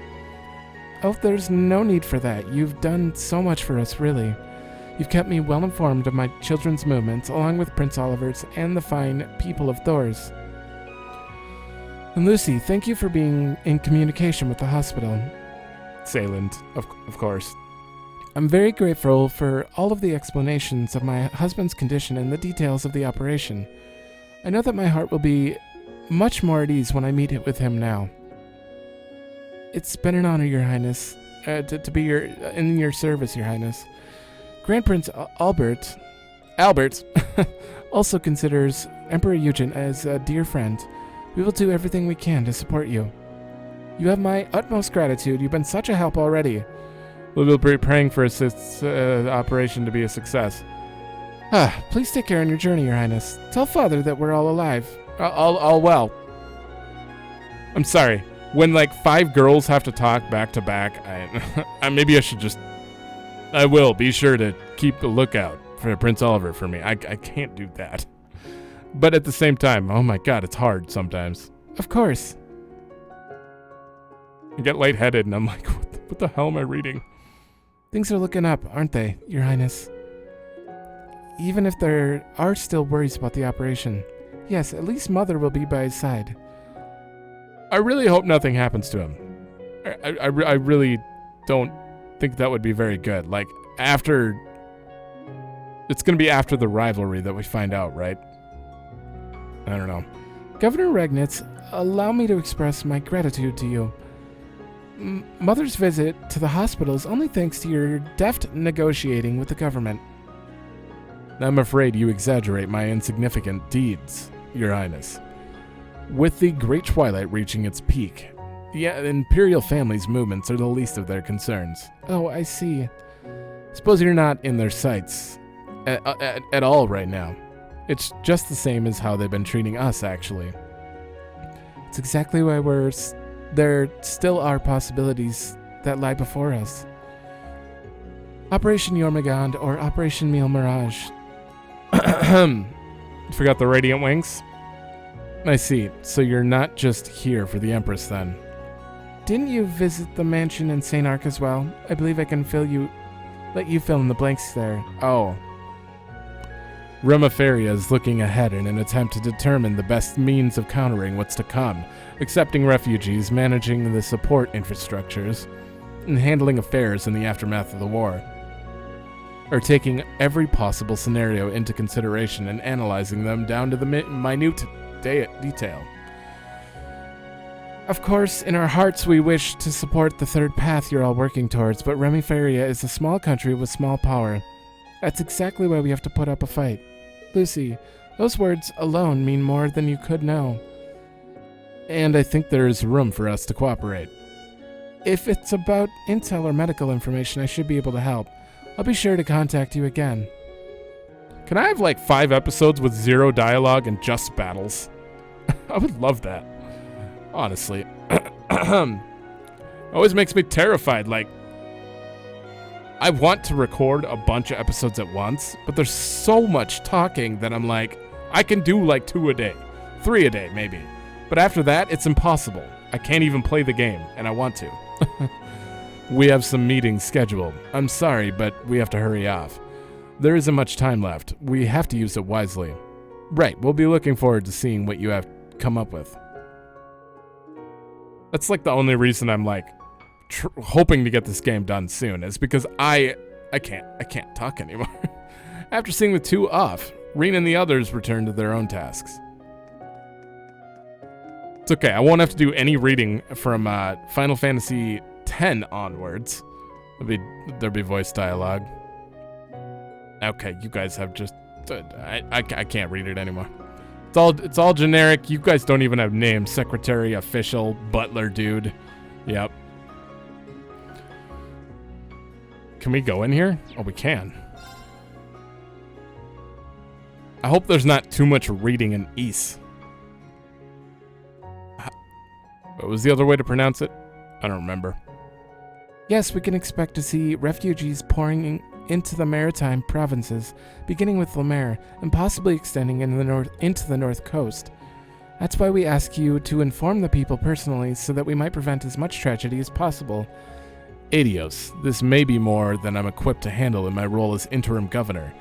Oh, there's no need for that. You've done so much for us, really. You've kept me well informed of my children's movements, along with Prince Oliver's and the fine people of Thor's. And Lucy, thank you for being in communication with the hospital. Sayland, of course. I'm very grateful for all of the explanations of my husband's condition and the details of the operation. I know that my heart will be much more at ease when I meet with him now. It's been an honor, Your Highness, to be in your service, Your Highness. Grand Prince Albert also considers Emperor Eugen as a dear friend. We will do everything we can to support you. You have my utmost gratitude. You've been such a help already. We will be praying for this operation to be a success. Please take care on your journey, Your Highness. Tell Father that we're all alive. All well. I'm sorry. When, 5 girls have to talk back to back, maybe I should just... I will. Be sure to keep a lookout. for Prince Oliver for me. I can't do that. But at the same time, oh my god, it's hard sometimes. Of course. I get lightheaded and I'm like, what the hell am I reading? Things are looking up, aren't they, Your Highness? Even if there are still worries about the operation. Yes, at least Mother will be by his side. I really hope nothing happens to him. I really don't think that would be very good. Like, after... It's going to be after the rivalry that we find out, right? I don't know. Governor Regnitz, allow me to express my gratitude to you. Mother's visit to the hospital is only thanks to your deft negotiating with the government. I'm afraid you exaggerate my insignificant deeds, Your Highness. With the Great Twilight reaching its peak, the Imperial family's movements are the least of their concerns. Oh, I see. Suppose you're not in their sights at all right now. It's just the same as how they've been treating us, actually. It's exactly why there still are possibilities that lie before us. Operation Jormungand or Operation Meal Mirage. Forgot the Radiant Wings? I see. So you're not just here for the Empress, then. Didn't you visit the mansion in St. Arc as well? I believe I can let you fill in the blanks there. Oh. Remaferia is looking ahead in an attempt to determine the best means of countering what's to come, accepting refugees, managing the support infrastructures, and handling affairs in the aftermath of the war. Or taking every possible scenario into consideration and analyzing them down to the minute detail. Of course, in our hearts we wish to support the third path you're all working towards, but Remiferia is a small country with small power. That's exactly why we have to put up a fight. Lucy, those words alone mean more than you could know. And I think there is room for us to cooperate. If it's about intel or medical information, I should be able to help. I'll be sure to contact you again. Can I have like 5 episodes with 0 dialogue and just battles? I would love that. Honestly. Always makes me terrified. Like, I want to record a bunch of episodes at once, but there's so much talking that I'm like, I can do like 2 a day, 3 a day maybe. But after that, it's impossible. I can't even play the game, and I want to. We have some meetings scheduled. I'm sorry, but we have to hurry off. There isn't much time left. We have to use it wisely. Right, we'll be looking forward to seeing what you have come up with. That's like the only reason I'm like hoping to get this game done soon, is because I can't talk anymore. After seeing the 2 off, Reen and the others return to their own tasks. It's okay, I won't have to do any reading from Final Fantasy X onwards. There'll be voice dialogue. Okay, you guys have just I can't read it anymore. It's all generic. You guys don't even have names. Secretary, official, butler, dude. Yep. Can we go in here? Oh, we can. I hope there's not too much reading in Ys. What was the other way to pronounce it? I don't remember. Yes, we can expect to see refugees pouring into the maritime provinces, beginning with Lemaire, and possibly extending into the north coast. That's why we ask you to inform the people personally, so that we might prevent as much tragedy as possible. Adios, this may be more than I'm equipped to handle in my role as interim governor,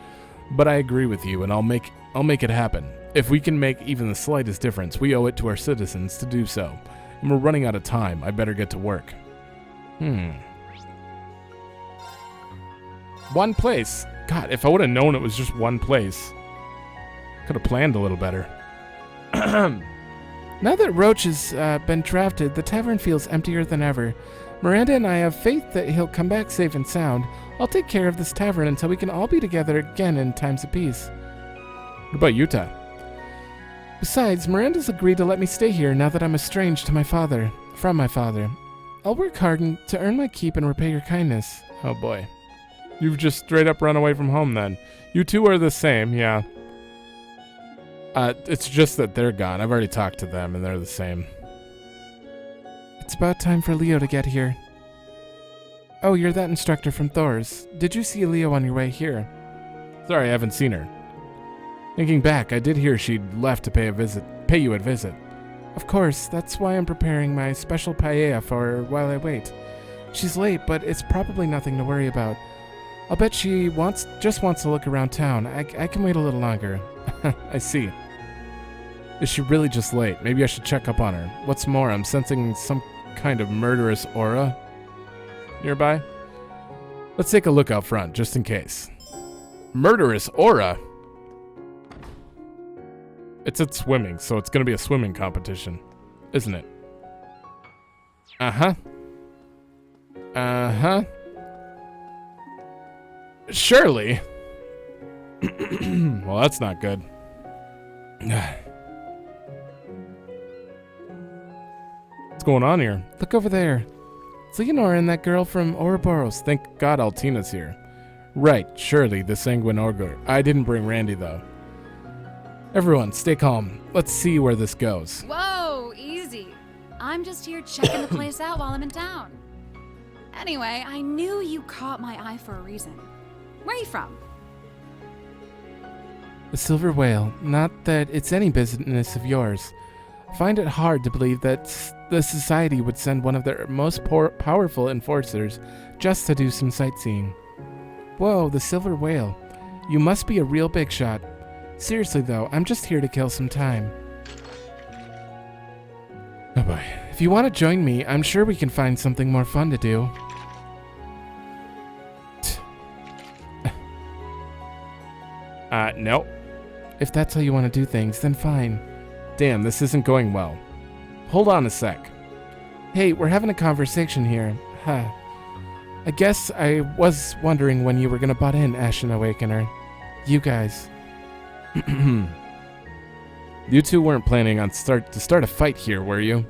but I agree with you, and I'll make it happen. If we can make even the slightest difference, we owe it to our citizens to do so. And we're running out of time. I better get to work. One place. God, if I would have known it was just one place, could have planned a little better. Now that Roach has been drafted, the tavern feels emptier than ever. Miranda and I have faith that he'll come back safe and sound. I'll take care of this tavern until we can all be together again in times of peace. What about Utah? Besides, Miranda's agreed to let me stay here now that I'm estranged to from my father. I'll work hard to earn my keep and repay your kindness. Oh boy. You've just straight up run away from home then. You two are the same, yeah. It's just that they're gone. I've already talked to them and they're the same. It's about time for Leo to get here. Oh, you're that instructor from Thor's. Did you see Leo on your way here? Sorry, I haven't seen her. Thinking back, I did hear she'd left to pay you a visit. Of course, that's why I'm preparing my special paella for her while I wait. She's late, but it's probably nothing to worry about. I'll bet she just wants to look around town. I can wait a little longer. I see. Is she really just late? Maybe I should check up on her. What's more, I'm sensing some kind of murderous aura nearby. Let's take a look out front, just in case. Murderous aura? It's at swimming, so it's going to be a swimming competition, isn't it? Uh-huh. Uh-huh. Surely. Well, that's not good. What's going on here? Look over there. It's Leonora and that girl from Ouroboros. Thank God Altina's here. Right, surely, the sanguine ogre. I didn't bring Randy, though. Everyone, stay calm. Let's see where this goes. Whoa, easy. I'm just here checking the place out while I'm in town. Anyway, I knew you caught my eye for a reason. Where are you from? The Silver Whale. Not that it's any business of yours. I find it hard to believe that the society would send one of their most powerful enforcers just to do some sightseeing. Whoa, the Silver Whale. You must be a real big shot. Seriously though, I'm just here to kill some time. Oh boy. If you want to join me, I'm sure we can find something more fun to do. No. If that's how you want to do things, then fine. Damn, this isn't going well. Hold on a sec. Hey, we're having a conversation here. Huh. I guess I was wondering when you were gonna butt in, Ashen Awakener. You guys. You two weren't planning on to start a fight here, were you?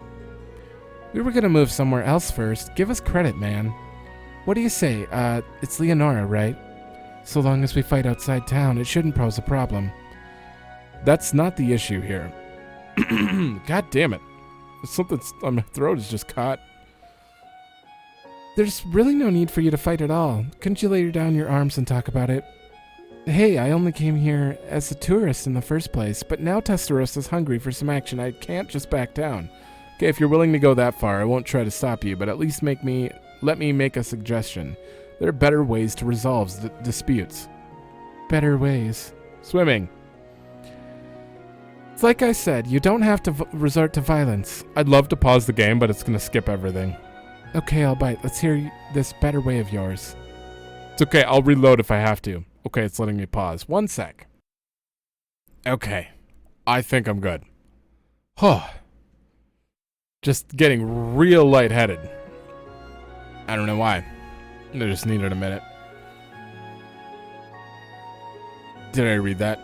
We were gonna move somewhere else first. Give us credit, man. What do you say? It's Leonora, right? So long as we fight outside town, it shouldn't pose a problem. That's not the issue here. God damn it. Something on my throat is just caught. There's really no need for you to fight at all. Couldn't you lay down your arms and talk about it? Hey, I only came here as a tourist in the first place, but now Testarosta's hungry for some action. I can't just back down. Okay, if you're willing to go that far, I won't try to stop you, but at least let me make a suggestion. There are better ways to resolve disputes. Better ways. Swimming. It's like I said, you don't have to resort to violence. I'd love to pause the game, but it's going to skip everything. Okay, I'll bite. Let's hear this better way of yours. It's okay, I'll reload if I have to. Okay, it's letting me pause. 1 sec. Okay. I think I'm good. Huh. Just getting real lightheaded. I don't know why. I just needed a minute. Did I read that?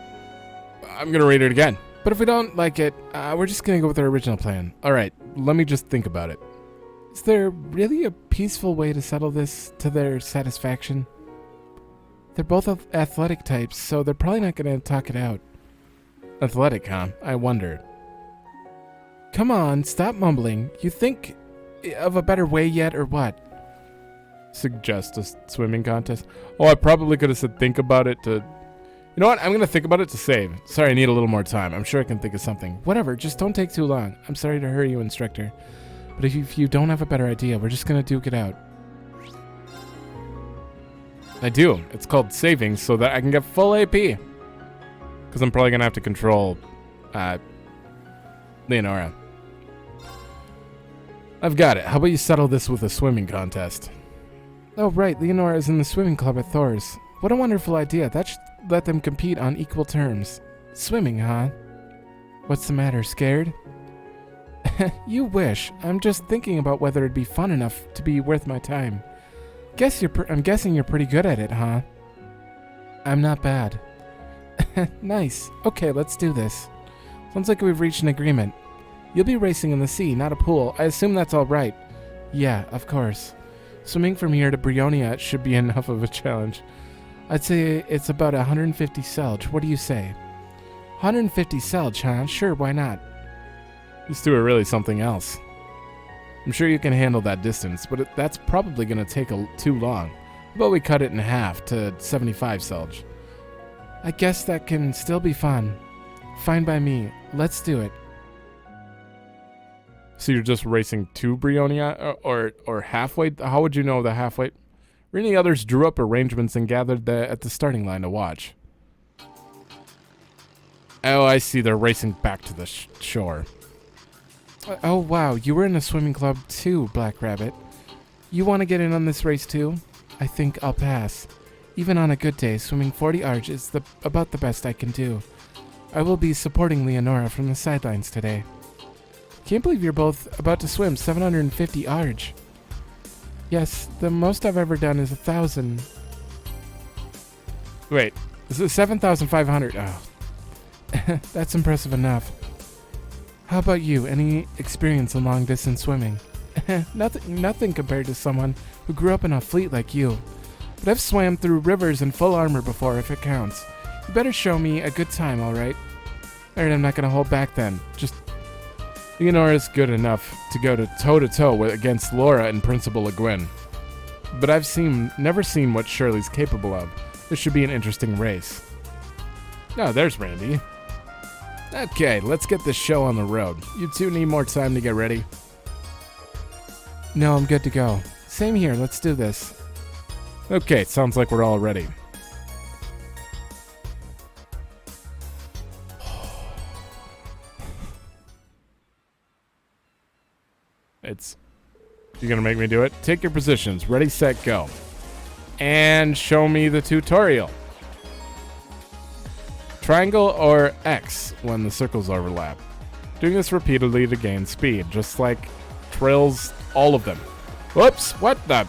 I'm gonna read it again. But if we don't like it, we're just gonna go with our original plan. Alright, let me just think about it. Is there really a peaceful way to settle this to their satisfaction? They're both athletic types, so they're probably not gonna talk it out. Athletic, huh? I wonder. Come on, stop mumbling. You think of a better way yet, or what? Suggest a swimming contest. Oh, I probably could have said think about it to... You know what? I'm going to think about it to save. Sorry, I need a little more time. I'm sure I can think of something. Whatever, just don't take too long. I'm sorry to hurry you, instructor. But if you don't have a better idea, we're just going to duke it out. I do. It's called savings so that I can get full AP. Because I'm probably going to have to control Leonora. I've got it. How about you settle this with a swimming contest? Oh, right. Leonora is in the swimming club at Thor's. What a wonderful idea. That should let them compete on equal terms. Swimming, huh? What's the matter, scared? You wish. I'm just thinking about whether it'd be fun enough to be worth my time. I'm guessing you're pretty good at it, huh? I'm not bad. Nice. Okay, let's do this. Sounds like we've reached an agreement. You'll be racing in the sea, not a pool. I assume that's all right. Yeah, of course. Swimming from here to Brionia should be enough of a challenge. I'd say it's about 150 selge. What do you say? 150 selge, huh? Sure, why not? These two are really something else. I'm sure you can handle that distance, but that's probably going to take too long. How about we cut it in half to 75 selge? I guess that can still be fun. Fine by me. Let's do it. So you're just racing to Brionia, or halfway? How would you know the halfway? Really, the others drew up arrangements and gathered at the starting line to watch. Oh, I see. They're racing back to the shore. Oh, wow. You were in a swimming club too, Black Rabbit. You want to get in on this race too? I think I'll pass. Even on a good day, swimming 40 arch is about the best I can do. I will be supporting Leonora from the sidelines today. Can't believe you're both about to swim 750 arch. Yes, the most I've ever done is 1,000. Wait, this is 7,500. Oh, that's impressive enough. How about you? Any experience in long-distance swimming? Nothing compared to someone who grew up in a fleet like you. But I've swam through rivers in full armor before, if it counts. You better show me a good time, all right? All right, I'm not going to hold back then. Just Leonora's good enough to go to toe-to-toe against Laura and Principal Le Guin. But I've never seen what Shirley's capable of. This should be an interesting race. Oh, there's Randy. Okay, let's get this show on the road. You two need more time to get ready? No, I'm good to go. Same here, let's do this. Okay, sounds like we're all ready. You're gonna make me do it? Take your positions. Ready, set, go. And show me the tutorial. Triangle or X when the circles overlap. Doing this repeatedly to gain speed, just like Trill's all of them. Whoops, what the?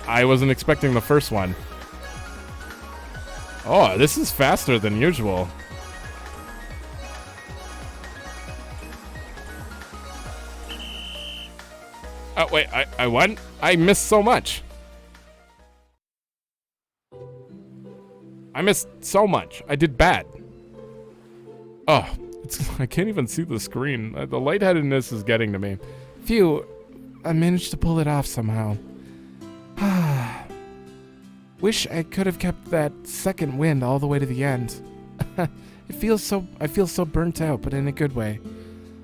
I wasn't expecting the first one. Oh, this is faster than usual. Oh, wait, I won? I missed so much. I missed so much. I did bad. Oh, I can't even see the screen. The lightheadedness is getting to me. Phew, I managed to pull it off somehow. Wish I could have kept that second wind all the way to the end. I feel so burnt out, but in a good way.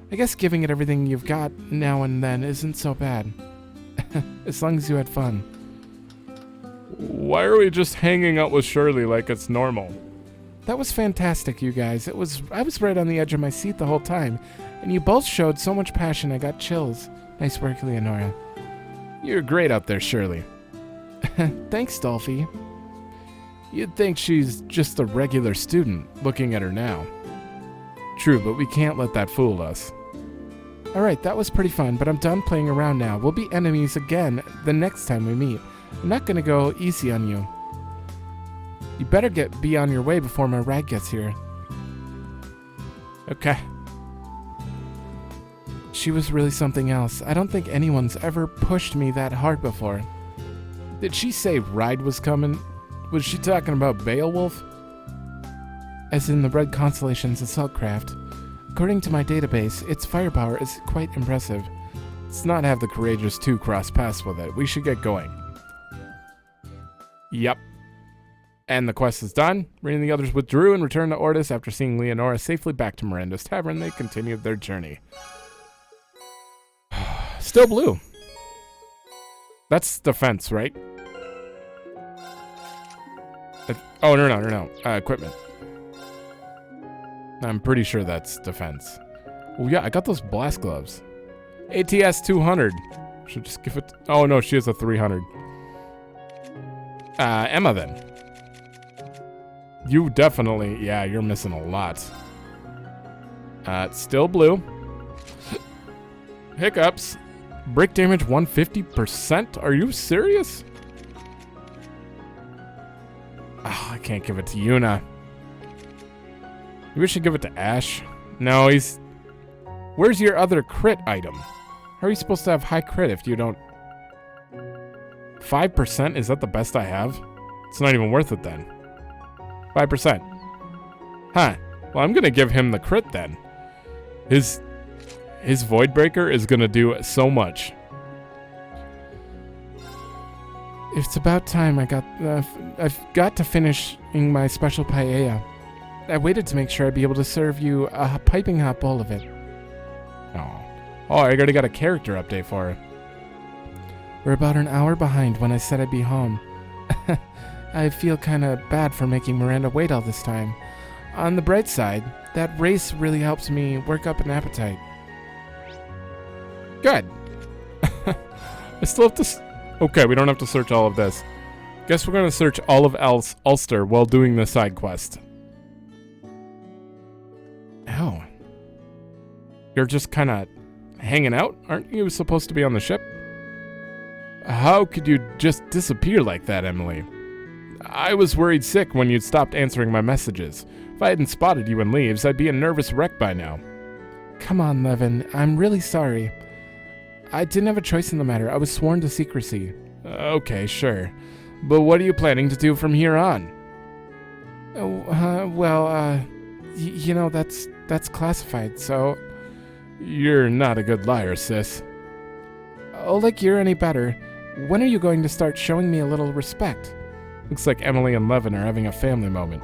I guess giving it everything you've got now and then isn't so bad. As long as you had fun. Why are we just hanging out with Shirley like it's normal? That was fantastic, you guys. I was right on the edge of my seat the whole time, and you both showed so much passion I got chills. Nice work, Leonora. You're great out there, Shirley. Thanks, Dolphy. You'd think she's just a regular student, looking at her now. True, but we can't let that fool us. Alright, that was pretty fun, but I'm done playing around now. We'll be enemies again the next time we meet. I'm not gonna go easy on you. You better be on your way before my rag gets here. Okay. She was really something else. I don't think anyone's ever pushed me that hard before. Did she say Ride was coming? Was she talking about Beowulf? As in the Red Constellation's assault craft. According to my database, its firepower is quite impressive. Let's not have the Courageous 2 cross paths with it. We should get going. Yep. And the quest is done. Rin and the others withdrew and returned to Ortis after seeing Leonora safely back to Miranda's tavern. They continued their journey. Still blue. That's defense, right? Oh, no. Equipment. I'm pretty sure that's defense. Oh, yeah, I got those blast gloves. ATS 200. Should just give it... Oh, no, she has a 300. Emma, then. You definitely... Yeah, you're missing a lot. Still blue. Hiccups. Break damage 150%? Are you serious? Oh, I can't give it to Yuna. Maybe we should give it to Ash. No, he's... Where's your other crit item? How are you supposed to have high crit if you don't... 5%? Is that the best I have? It's not even worth it then. 5%. Huh. Well, I'm gonna give him the crit then. His Voidbreaker is gonna do so much. It's about time I've got to finishing my special paella. I waited to make sure I'd be able to serve you a piping hot bowl of it. Oh, I already got a character update for her. We're about an hour behind when I said I'd be home. I feel kinda bad for making Miranda wait all this time. On the bright side, that race really helps me work up an appetite. Good. I still have to... Okay, we don't have to search all of this. Guess we're gonna search all of Ulster while doing the side quest. Oh. You're just kinda hanging out? Aren't you supposed to be on the ship? How could you just disappear like that, Emily? I was worried sick when you'd stopped answering my messages. If I hadn't spotted you in leaves, I'd be a nervous wreck by now. Come on, Levin. I'm really sorry. I didn't have a choice in the matter. I was sworn to secrecy. Okay, sure. But what are you planning to do from here on? You know, that's classified, so... You're not a good liar, sis. Oh, like you're any better. When are you going to start showing me a little respect? Looks like Emily and Levin are having a family moment.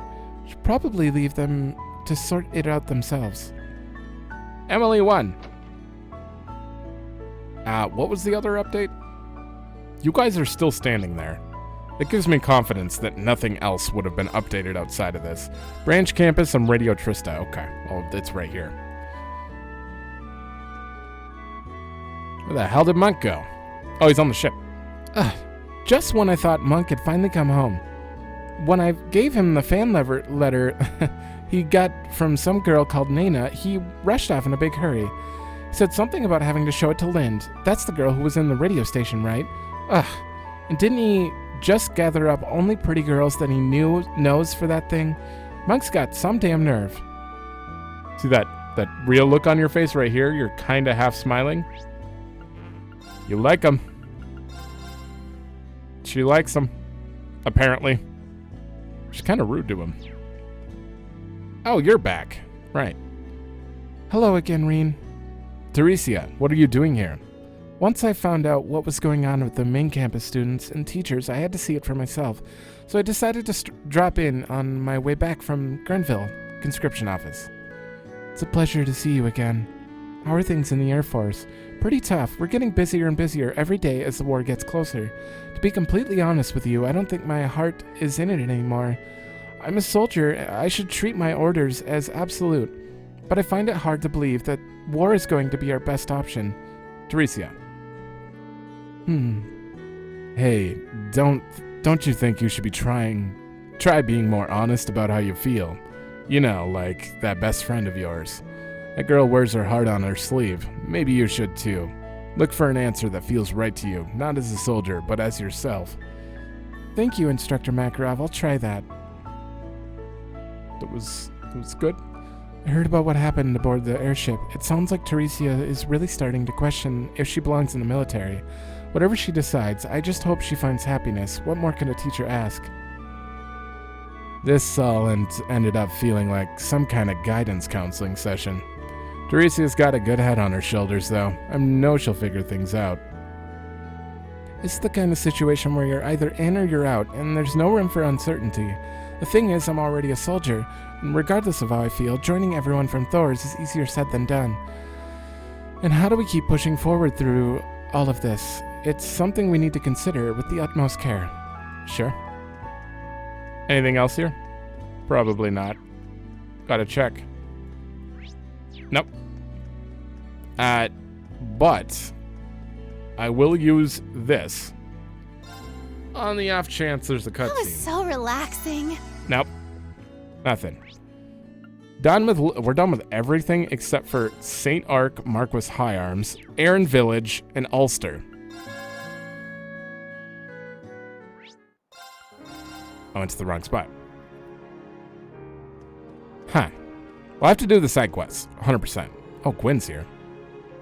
Should probably leave them to sort it out themselves. Emily won. What was the other update? You guys are still standing there. It gives me confidence that nothing else would have been updated outside of this. Branch Campus and Radio Trista. Okay, well, it's right here. Where the hell did Monk go? Oh, he's on the ship. Just when I thought Monk had finally come home. When I gave him the fan letter he got from some girl called Nana, he rushed off in a big hurry. He said something about having to show it to Lind. That's the girl who was in the radio station, right? And didn't he just gather up only pretty girls that he knows for that thing? Monk's got some damn nerve. See that real look on your face right here? You're kinda half smiling. You like him. She likes him, apparently. She's kind of rude to him. Oh, you're back. Right. Hello again, Reen. Teresia, what are you doing here? Once I found out what was going on with the main campus students and teachers, I had to see it for myself. So I decided to drop in on my way back from Grenville conscription office. It's a pleasure to see you again. How are things in the Air Force? Pretty tough. We're getting busier and busier every day as the war gets closer. To be completely honest with you, I don't think my heart is in it anymore. I'm a soldier. I should treat my orders as absolute. But I find it hard to believe that war is going to be our best option. Teresia. Hey, don't you think you should be try being more honest about how you feel? You know, like that best friend of yours. That girl wears her heart on her sleeve. Maybe you should too. Look for an answer that feels right to you, not as a soldier, but as yourself. Thank you, Instructor Makarov. I'll try that. It was good. I heard about what happened aboard the airship. It sounds like Teresia is really starting to question if she belongs in the military. Whatever she decides, I just hope she finds happiness. What more can a teacher ask? This all ended up feeling like some kind of guidance counseling session. Teresia's got a good head on her shoulders, though. I know she'll figure things out. It's the kind of situation where you're either in or you're out, and there's no room for uncertainty. The thing is, I'm already a soldier, and regardless of how I feel, joining everyone from Thor's is easier said than done. And how do we keep pushing forward through all of this? It's something we need to consider with the utmost care. Sure. Anything else here? Probably not. Gotta check. Nope. But I will use this on the off chance there's a cutscene. That was so relaxing. Nope. Nothing. We're done with everything except for St. Ark, Marquis High Arms, Erin Village, and Ulster. I went to the wrong spot. Huh. We'll have to do the side quests, 100%. Oh, Gwen's here.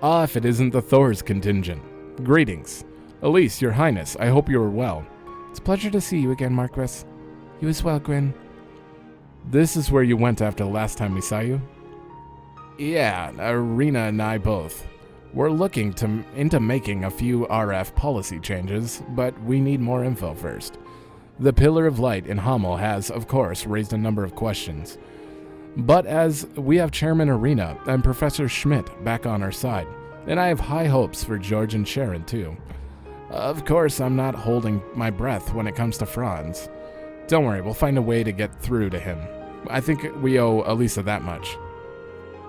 If it isn't the Thor's contingent. Greetings. Elise, your highness, I hope you are well. It's a pleasure to see you again, Marquis. You as well, Gwen. This is where you went after the last time we saw you? Yeah, Arena and I both. We're looking into making a few RF policy changes, but we need more info first. The Pillar of Light in Hamel has, of course, raised a number of questions. But as we have Chairman Arena and Professor Schmidt back on our side, and I have high hopes for George and Sharon too. Of course, I'm not holding my breath when it comes to Franz. Don't worry, we'll find a way to get through to him. I think we owe Elisa that much.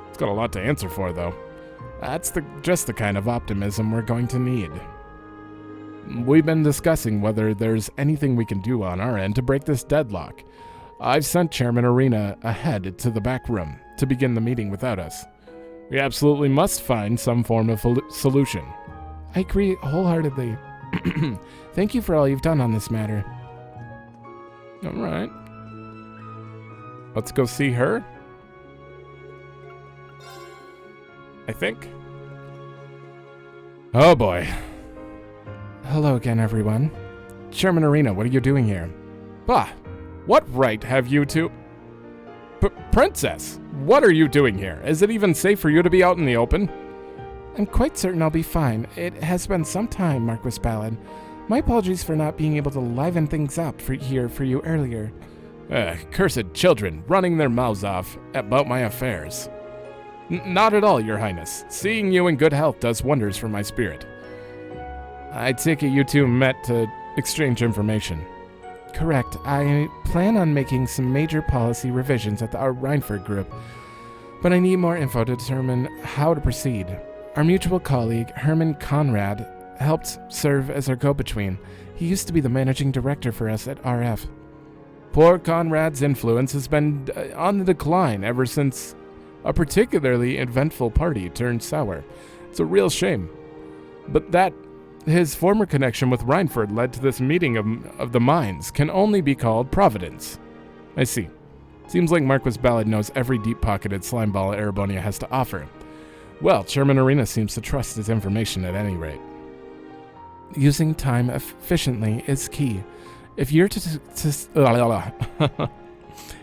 It's got a lot to answer for, though. That's just the kind of optimism we're going to need. We've been discussing whether there's anything we can do on our end to break this deadlock. I've sent Chairman Arena ahead to the back room to begin the meeting without us. We absolutely must find some form of solution. I agree wholeheartedly. Thank you for all you've done on this matter. All right. Let's go see her. I think. Oh boy. Hello again, everyone. Chairman Arena, what are you doing here? Bah! What right have you to... Princess! What are you doing here? Is it even safe for you to be out in the open? I'm quite certain I'll be fine. It has been some time, Marquis Ballad. My apologies for not being able to liven things up for you earlier. Cursed children running their mouths off about my affairs. Not at all, Your Highness. Seeing you in good health does wonders for my spirit. I take it you two met to exchange information. Correct. I plan on making some major policy revisions at our Reinford group, but I need more info to determine how to proceed. Our mutual colleague, Herman Conrad, helped serve as our go-between. He used to be the managing director for us at RF. Poor Conrad's influence has been on the decline ever since a particularly eventful party turned sour. It's a real shame. But that his former connection with Reinford led to this meeting of the minds can only be called providence. I see. Seems like Marquis Ballad knows every deep-pocketed slimeball Erebonia has to offer. Well, Chairman Arena seems to trust his information at any rate. Using time efficiently is key. If you're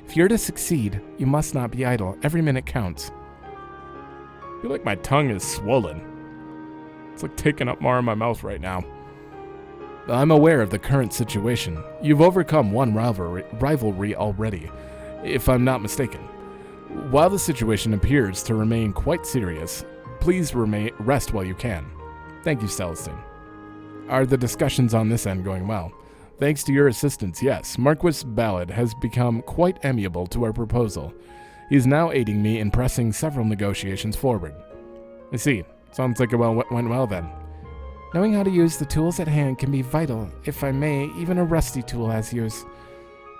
if you're to succeed, you must not be idle. Every minute counts. I feel like my tongue is swollen. It's like taking up more of my mouth right now. I'm aware of the current situation. You've overcome one rivalry already, if I'm not mistaken. While the situation appears to remain quite serious, please rest while you can. Thank you, Celestine. Are the discussions on this end going well? Thanks to your assistance, yes. Marquis Ballad has become quite amiable to our proposal. He is now aiding me in pressing several negotiations forward. I see. Sounds like it went well then. Knowing how to use the tools at hand can be vital. If I may, even a rusty tool has use.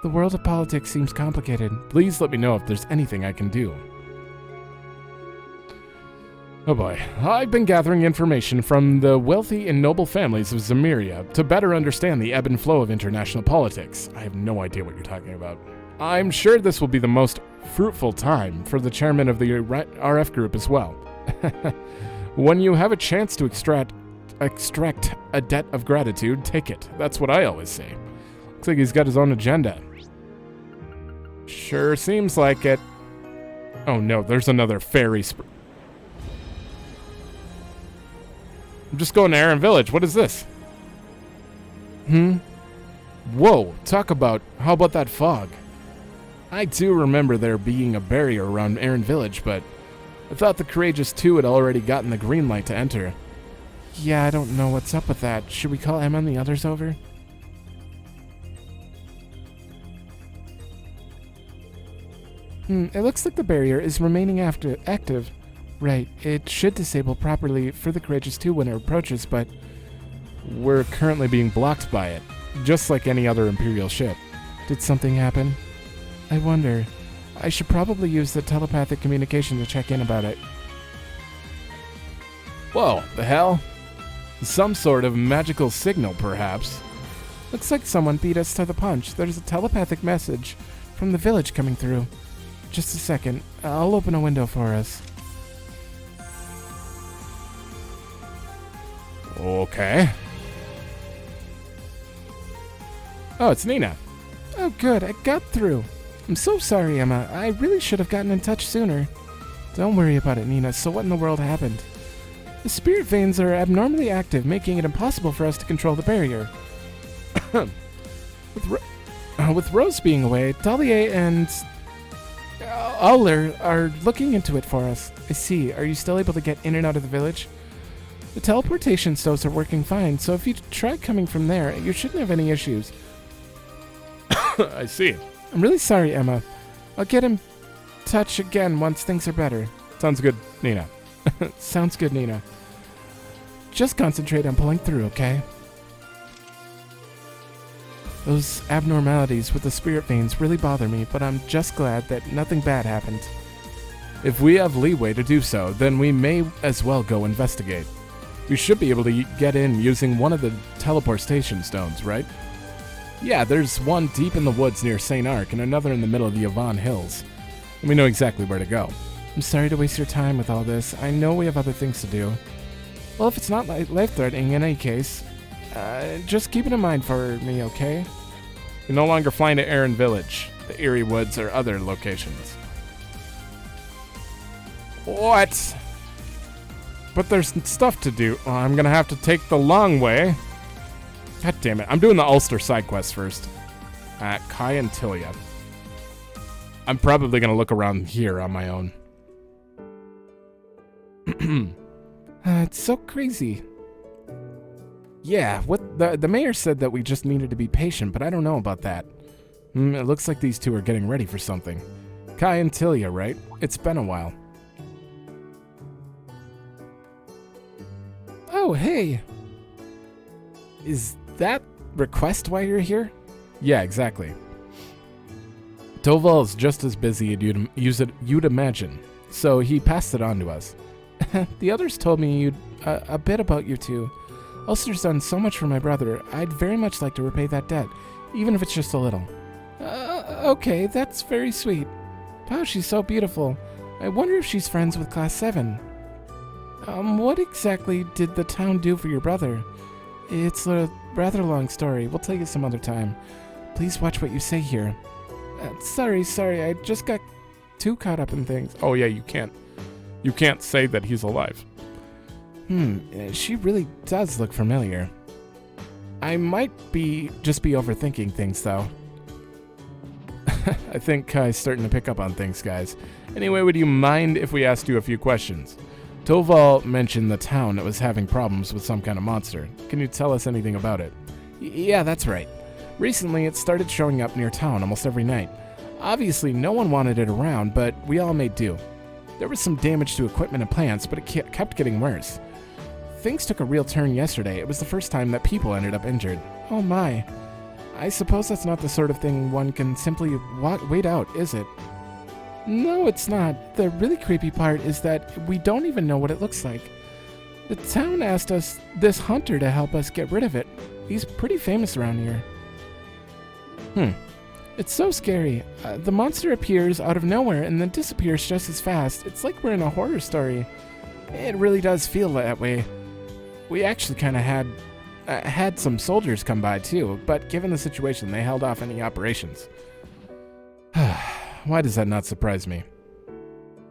The world of politics seems complicated. Please let me know if there's anything I can do. Oh boy. I've been gathering information from the wealthy and noble families of Zemuria to better understand the ebb and flow of international politics. I have no idea what you're talking about. I'm sure this will be the most fruitful time for the chairman of the RF group as well. When you have a chance to extract a debt of gratitude, take it. That's what I always say. Looks like he's got his own agenda. Sure seems like it. Oh no, there's another fairy I'm just going to Aaron Village. What is this? Whoa, talk about, how about that fog? I do remember there being a barrier around Aaron Village, but I thought the Courageous 2 had already gotten the green light to enter. Yeah, I don't know what's up with that. Should we call Emma and the others over? It looks like the barrier is remaining active. Right, it should disable properly for the Courageous 2 when it approaches, but we're currently being blocked by it, just like any other Imperial ship. Did something happen? I wonder. I should probably use the telepathic communication to check in about it. Whoa, the hell? Some sort of magical signal, perhaps. Looks like someone beat us to the punch. There's a telepathic message from the village coming through. Just a second. I'll open a window for us. Okay. Oh, it's Nina. Oh, good. I got through. I'm so sorry, Emma. I really should have gotten in touch sooner. Don't worry about it, Nina. So what in the world happened? The spirit veins are abnormally active, making it impossible for us to control the barrier. With Rose being away, Dahlia and Aller are looking into it for us. I see. Are you still able to get in and out of the village? The teleportation stoves are working fine, so if you try coming from there, you shouldn't have any issues. I see. I'm really sorry, Emma. I'll get in touch again once things are better. Sounds good, Nina. Sounds good, Nina. Just concentrate on pulling through, okay? Those abnormalities with the spirit veins really bother me, but I'm just glad that nothing bad happened. If we have leeway to do so, then we may as well go investigate. We should be able to get in using one of the teleportation stones, right? Yeah, there's one deep in the woods near St. Arc and another in the middle of the Yvonne Hills. And we know exactly where to go. I'm sorry to waste your time with all this. I know we have other things to do. Well, if it's not life-threatening in any case, just keep it in mind for me, okay? You're no longer flying to Erin Village, the Eerie Woods, or other locations. What? But there's stuff to do. Oh, I'm gonna have to take the long way. God damn it. I'm doing the Ulster side quest first. Kai and Tilia. I'm probably gonna look around here on my own. It's so crazy. Yeah, what the mayor said that we just needed to be patient, but I don't know about that. It looks like these two are getting ready for something. Kai and Tilia, right? It's been a while. Oh, hey. Is that request why you're here? Yeah, exactly. Toval is just as busy as you'd imagine, so he passed it on to us. The others told me a bit about you two. Ulster's done so much for my brother. I'd very much like to repay that debt, even if it's just a little. Okay, that's very sweet. Wow, she's so beautiful. I wonder if she's friends with Class 7. What exactly did the town do for your brother? It's a rather long story. We'll tell you some other time. Please watch what you say here. Sorry, I just got too caught up in things. Oh yeah, you can't say that he's alive. She really does look familiar. I might just be overthinking things, though. I think Kai's starting to pick up on things, guys. Anyway, would you mind if we asked you a few questions? Toval mentioned the town that was having problems with some kind of monster. Can you tell us anything about it? Yeah, that's right. Recently, it started showing up near town almost every night. Obviously, no one wanted it around, but we all made do. There was some damage to equipment and plants, but it kept getting worse. Things took a real turn yesterday. It was the first time that people ended up injured. Oh my. I suppose that's not the sort of thing one can simply wait out, is it? No, it's not. The really creepy part is that we don't even know what it looks like. The town asked this hunter to help us get rid of it. He's pretty famous around here. It's so scary. The monster appears out of nowhere and then disappears just as fast. It's like we're in a horror story. It really does feel that way. We actually kind of had some soldiers come by too, but given the situation, they held off any operations. Why does that not surprise me?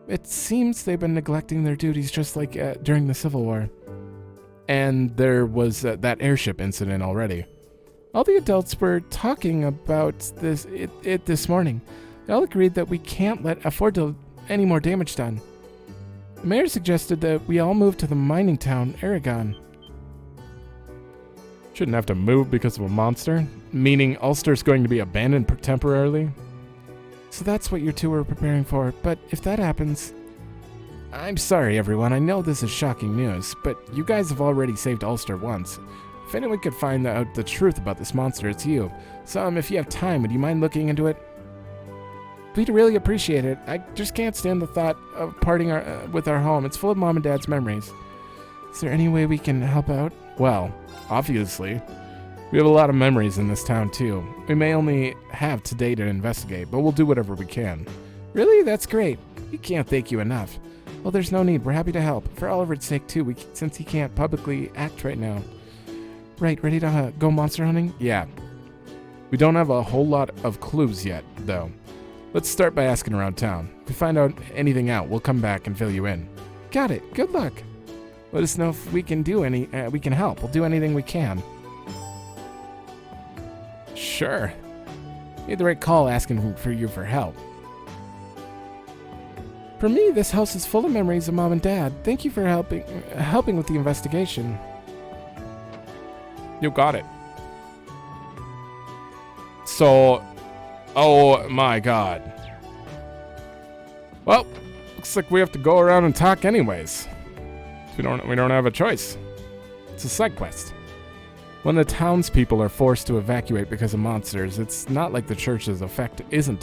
It seems they've been neglecting their duties just like during the Civil War. And there was that airship incident already. All the adults were talking about this morning. They all agreed that we can't afford any more damage done. The mayor suggested that we all move to the mining town, Aragon. Shouldn't have to move because of a monster? Meaning Ulster's going to be abandoned temporarily? So that's what you two were preparing for, but if that happens... I'm sorry, everyone. I know this is shocking news, but you guys have already saved Ulster once. If anyone could find out the truth about this monster, it's you. So, if you have time, would you mind looking into it? We'd really appreciate it. I just can't stand the thought of parting with our home. It's full of Mom and Dad's memories. Is there any way we can help out? Well, obviously. We have a lot of memories in this town, too. We may only have today to investigate, but we'll do whatever we can. Really? That's great. We can't thank you enough. Well, there's no need. We're happy to help. For Oliver's sake, too, since he can't publicly act right now. Right, ready to go monster hunting? Yeah. We don't have a whole lot of clues yet, though. Let's start by asking around town. If we find out anything out, we'll come back and fill you in. Got it. Good luck. Let us know if we can do we can help. We'll do anything we can. Sure. Made the right call asking for you for help. For me, this house is full of memories of Mom and Dad. Thank you for helping with the investigation. You got it. So, oh my god. Well, looks like we have to go around and talk anyways. We don't have a choice. It's a side quest. When the townspeople are forced to evacuate because of monsters, it's not like the church isn't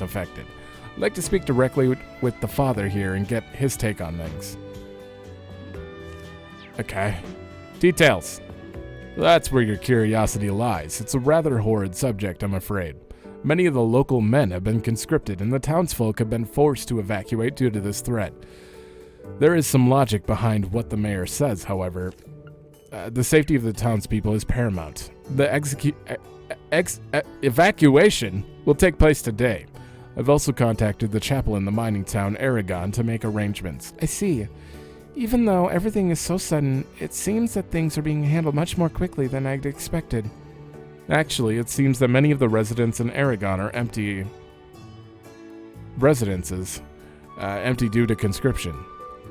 affected. I'd like to speak directly with the father here and get his take on things. Okay. Details. That's where your curiosity lies. It's a rather horrid subject, I'm afraid. Many of the local men have been conscripted, and the townsfolk have been forced to evacuate due to this threat. There is some logic behind what the mayor says, however. The safety of the townspeople is paramount. The evacuation will take place today. I've also contacted the chapel in the mining town Aragon to make arrangements. I see. Even though everything is so sudden, it seems that things are being handled much more quickly than I'd expected. Actually, it seems that many of the residents in Aragon are empty residences, empty due to conscription.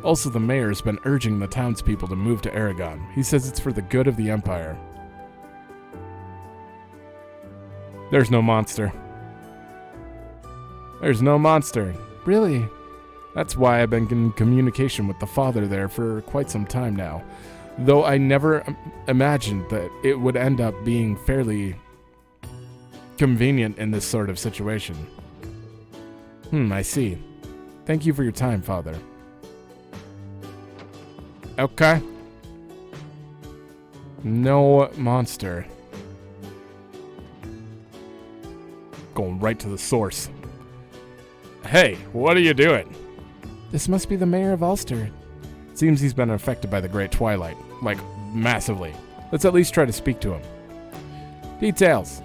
Also, the mayor's been urging the townspeople to move to Aragon. He says it's for the good of the Empire. There's no monster. There's no monster. Really? That's why I've been in communication with the father there for quite some time now. Though I never imagined that it would end up being fairly convenient in this sort of situation. I see. Thank you for your time, Father. Okay. No monster. Going right to the source. Hey, what are you doing? This must be the mayor of Ulster. Seems he's been affected by the Great Twilight. Like, massively. Let's at least try to speak to him. Details.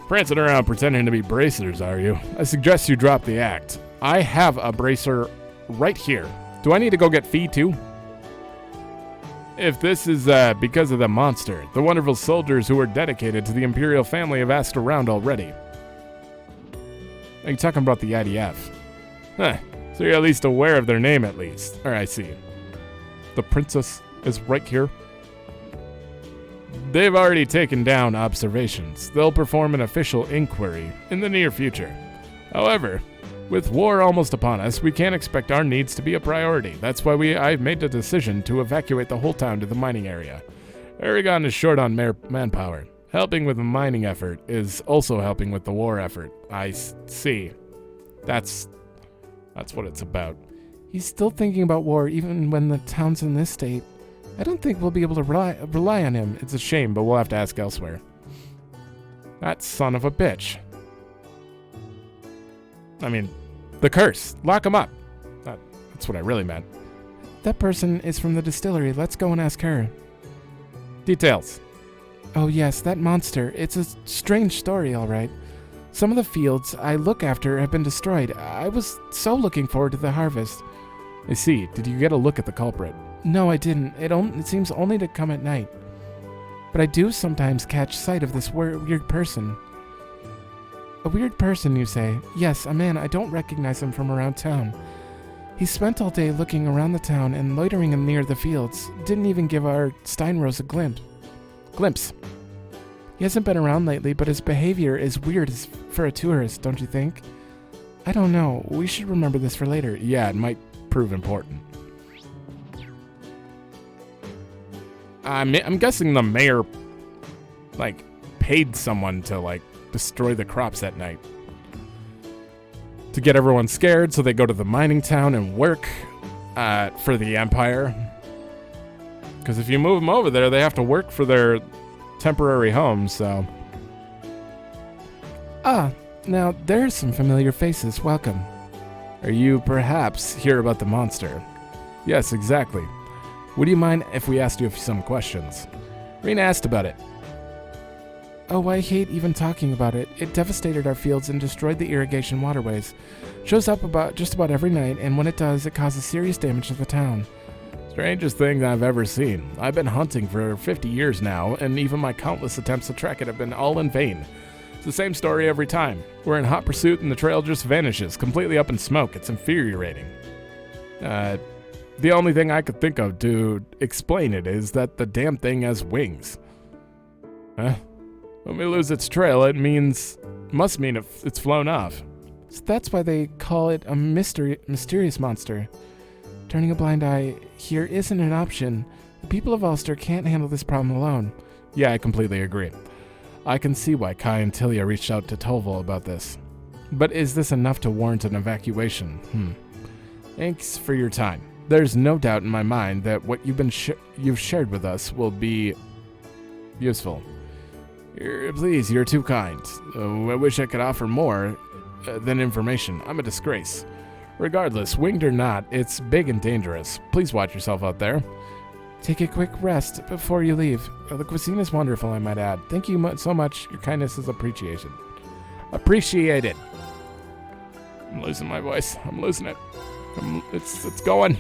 Prancing around pretending to be bracers, are you? I suggest you drop the act. I have a bracer right here. Do I need to go get Fee too? If this is because of the monster, the wonderful soldiers who were dedicated to the Imperial family have asked around already. Are you talking about the IDF? So you're at least aware of their name at least. Or I see. The princess is right here. They've already taken down observations. They'll perform an official inquiry in the near future. However, with war almost upon us, we can't expect our needs to be a priority. That's why I've made the decision to evacuate the whole town to the mining area. Aragon is short on manpower. Helping with the mining effort is also helping with the war effort. I see. That's what it's about. He's still thinking about war even when the town's in this state. I don't think we'll be able to rely on him. It's a shame, but we'll have to ask elsewhere. That son of a bitch. I mean, the curse. Lock him up. That's what I really meant. That person is from the distillery. Let's go and ask her. Details. Oh yes, that monster. It's a strange story, all right. Some of the fields I look after have been destroyed. I was so looking forward to the harvest. I see. Did you get a look at the culprit? No, I didn't. It seems only to come at night. But I do sometimes catch sight of this weird person. A weird person, you say? Yes, a man. I don't recognize him from around town. He spent all day looking around the town and loitering near the fields. Didn't even give our Steinrose a glimpse. He hasn't been around lately, but his behavior is weird for a tourist, don't you think? I don't know. We should remember this for later. Yeah, it might prove important. I'm guessing the mayor, paid someone to, destroy the crops at night. To get everyone scared so they go to the mining town and work for the Empire. Because if you move them over there, they have to work for their temporary homes, so... Now there's some familiar faces. Welcome. Are you perhaps here about the monster? Yes, exactly. Would you mind if we asked you some questions? Rena asked about it. Oh, I hate even talking about it. It devastated our fields and destroyed the irrigation waterways. Shows up just about every night, and when it does, it causes serious damage to the town. Strangest thing I've ever seen. I've been hunting for 50 years now, and even my countless attempts to track it have been all in vain. It's the same story every time. We're in hot pursuit and the trail just vanishes, completely up in smoke. It's infuriating. The only thing I could think of to explain it is that the damn thing has wings. Huh? When we lose its trail, it must mean it's flown off. So that's why they call it a mysterious monster. Turning a blind eye here isn't an option. The people of Ulster can't handle this problem alone. Yeah, I completely agree. I can see why Kai and Tilia reached out to Tolval about this. But is this enough to warrant an evacuation? Thanks for your time. There's no doubt in my mind that what you've shared with us will be useful. Please, you're too kind. I wish I could offer more than information. I'm a disgrace. Regardless, winged or not, it's big and dangerous. Please watch yourself out there. Take a quick rest before you leave. The cuisine is wonderful, I might add. Thank you so much. Your kindness is appreciated. Appreciated. I'm losing my voice. I'm losing it. It's going.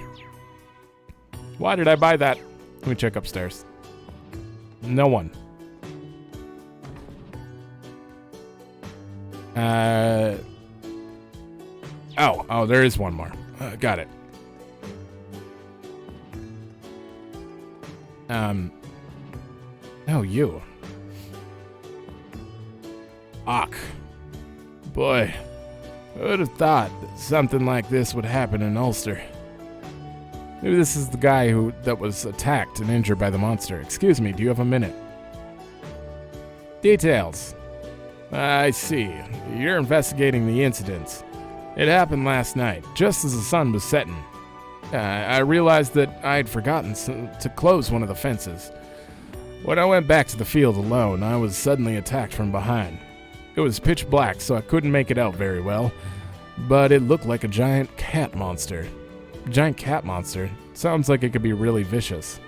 Why did I buy that? Let me check upstairs. No one. Oh, there is one more. Got it. No, you. Ak. Boy, I would have thought that something like this would happen in Ulster. Maybe this is the guy that was attacked and injured by the monster. Excuse me, do you have a minute? Details. I see. You're investigating the incidents. It happened last night, just as the sun was setting. I realized that I'd forgotten to close one of the fences. When I went back to the field alone, I was suddenly attacked from behind. It was pitch black, so I couldn't make it out very well, but it looked like a giant cat monster. Giant cat monster? Sounds like it could be really vicious.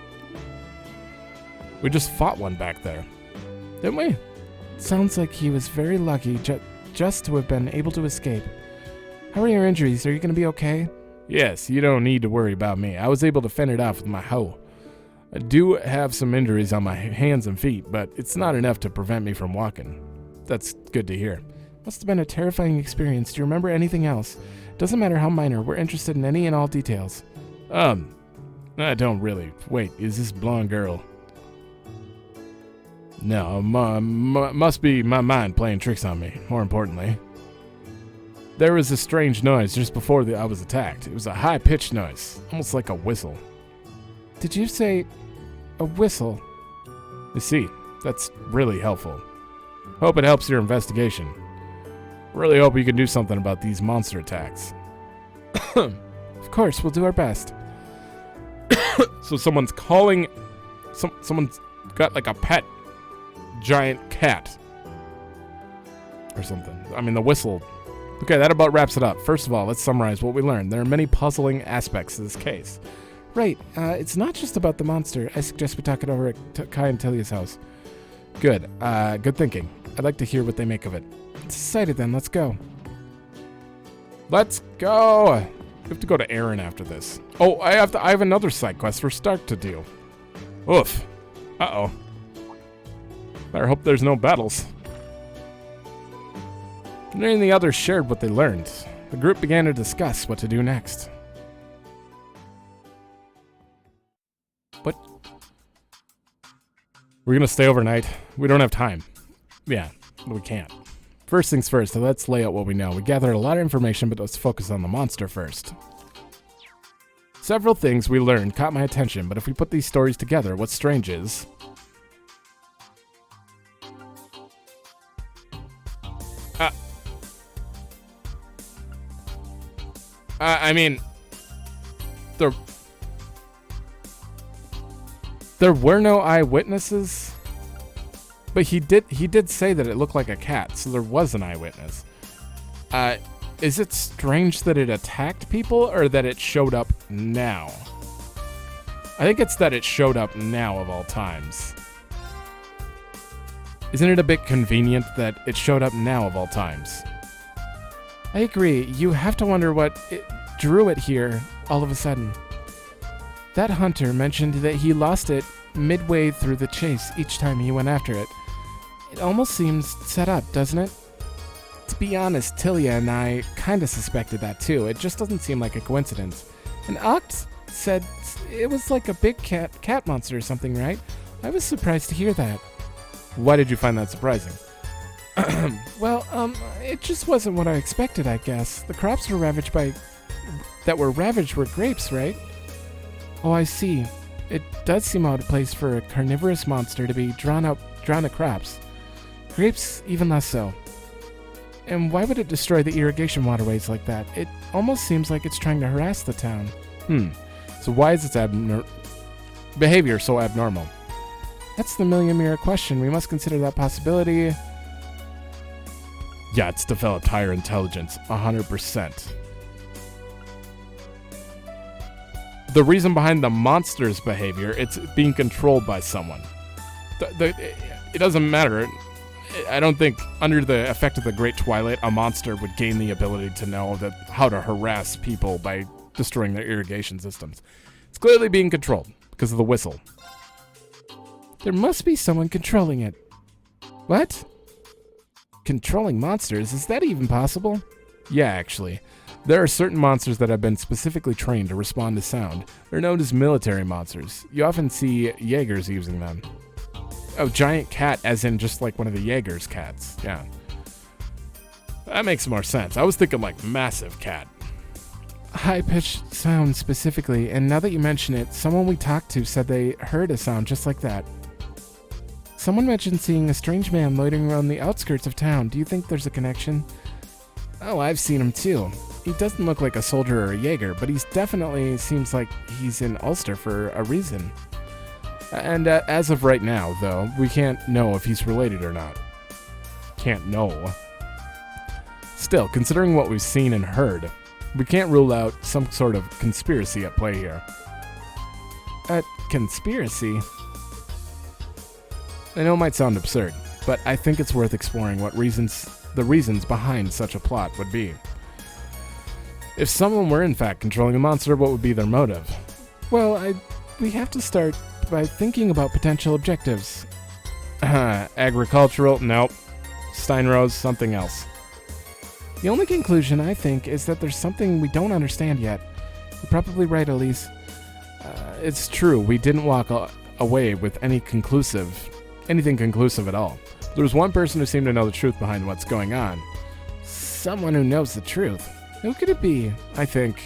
We just fought one back there, didn't we? Sounds like he was very lucky just to have been able to escape. How are your injuries? Are you going to be okay? Yes, you don't need to worry about me. I was able to fend it off with my hoe. I do have some injuries on my hands and feet, but it's not enough to prevent me from walking. That's good to hear. Must have been a terrifying experience. Do you remember anything else? Doesn't matter how minor. We're interested in any and all details. I don't really. Wait, is this blonde girl? No, must be my mind playing tricks on me, more importantly. There was a strange noise just before I was attacked. It was a high-pitched noise, almost like a whistle. Did you say a whistle? You see, that's really helpful. Hope it helps your investigation. Really hope you can do something about these monster attacks. Of course, we'll do our best. So someone's calling... Someone's got like a pet giant cat. Or something. I mean, the whistle... Okay, that about wraps it up. First of all, let's summarize what we learned. There are many puzzling aspects to this case. Right, it's not just about the monster. I suggest we talk it over at Kai and Tilia's house. Good, good thinking. I'd like to hear what they make of it. Decided then, let's go. Let's go! We have to go to Aaron after this. Oh, I have another side quest for Stark to do. Oof. Uh-oh. Better hope there's no battles. Many of the others shared what they learned. The group began to discuss what to do next. What? We're gonna stay overnight? We don't have time. Yeah, we can't. First things first, let's lay out what we know. We gathered a lot of information, but let's focus on the monster first. Several things we learned caught my attention, but if we put these stories together, what's strange is... I mean, there were no eyewitnesses, but he did say that it looked like a cat, so there was an eyewitness. Is it strange that it attacked people, or that it showed up now? I think it's that it showed up now of all times. Isn't it a bit convenient that it showed up now of all times? I agree. You have to wonder what drew it here all of a sudden. That hunter mentioned that he lost it midway through the chase each time he went after it. It almost seems set up, doesn't it? To be honest, Tilia and I kinda suspected that too. It just doesn't seem like a coincidence. And Oct said it was like a big cat monster or something, right? I was surprised to hear that. Why did you find that surprising? Well, it just wasn't what I expected, I guess. The crops were ravaged were grapes, right? Oh, I see. It does seem out of place for a carnivorous monster to be drawn to crops. Grapes, even less so. And why would it destroy the irrigation waterways like that? It almost seems like it's trying to harass the town. So why is its behavior so abnormal? That's the million-mirror question. We must consider that possibility. Yeah, it's developed higher intelligence, 100%. The reason behind the monster's behavior, it's being controlled by someone. It doesn't matter. I don't think under the effect of the Great Twilight, a monster would gain the ability to know how to harass people by destroying their irrigation systems. It's clearly being controlled because of the whistle. There must be someone controlling it. What? Controlling monsters? Is that even possible? Yeah, actually. There are certain monsters that have been specifically trained to respond to sound. They're known as military monsters. You often see Jaegers using them. Oh, giant cat, as in just like one of the Jaeger's cats. Yeah. That makes more sense. I was thinking like massive cat. High-pitched sound specifically, and now that you mention it, someone we talked to said they heard a sound just like that. Someone mentioned seeing a strange man loitering around the outskirts of town. Do you think there's a connection? Oh, I've seen him too. He doesn't look like a soldier or a Jaeger, but he's definitely seems like he's in Ulster for a reason. And as of right now, though, we can't know if he's related or not. Can't know. Still, considering what we've seen and heard, we can't rule out some sort of conspiracy at play here. A conspiracy? I know it might sound absurd, but I think it's worth exploring the reasons behind such a plot would be. If someone were in fact controlling a monster, what would be their motive? Well, we have to start by thinking about potential objectives. Agricultural? Nope. Steinrose? Something else. The only conclusion, I think, is that there's something we don't understand yet. You're probably right, Elise. It's true, we didn't walk away with anything conclusive at all. There was one person who seemed to know the truth behind what's going on. Someone who knows the truth. Who could it be? I think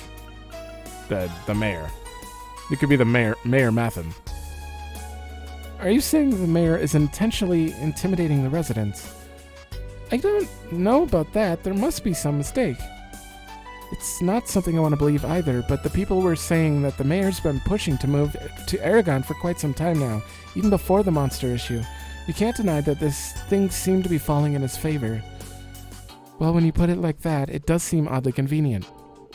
the mayor. It could be the Mayor Matham. Are you saying the mayor is intentionally intimidating the residents? I don't know about that. There must be some mistake. It's not something I want to believe either, but the people were saying that the mayor's been pushing to move to Aragon for quite some time now, even before the monster issue. You can't deny that things seem to be falling in his favor. Well, when you put it like that, it does seem oddly convenient.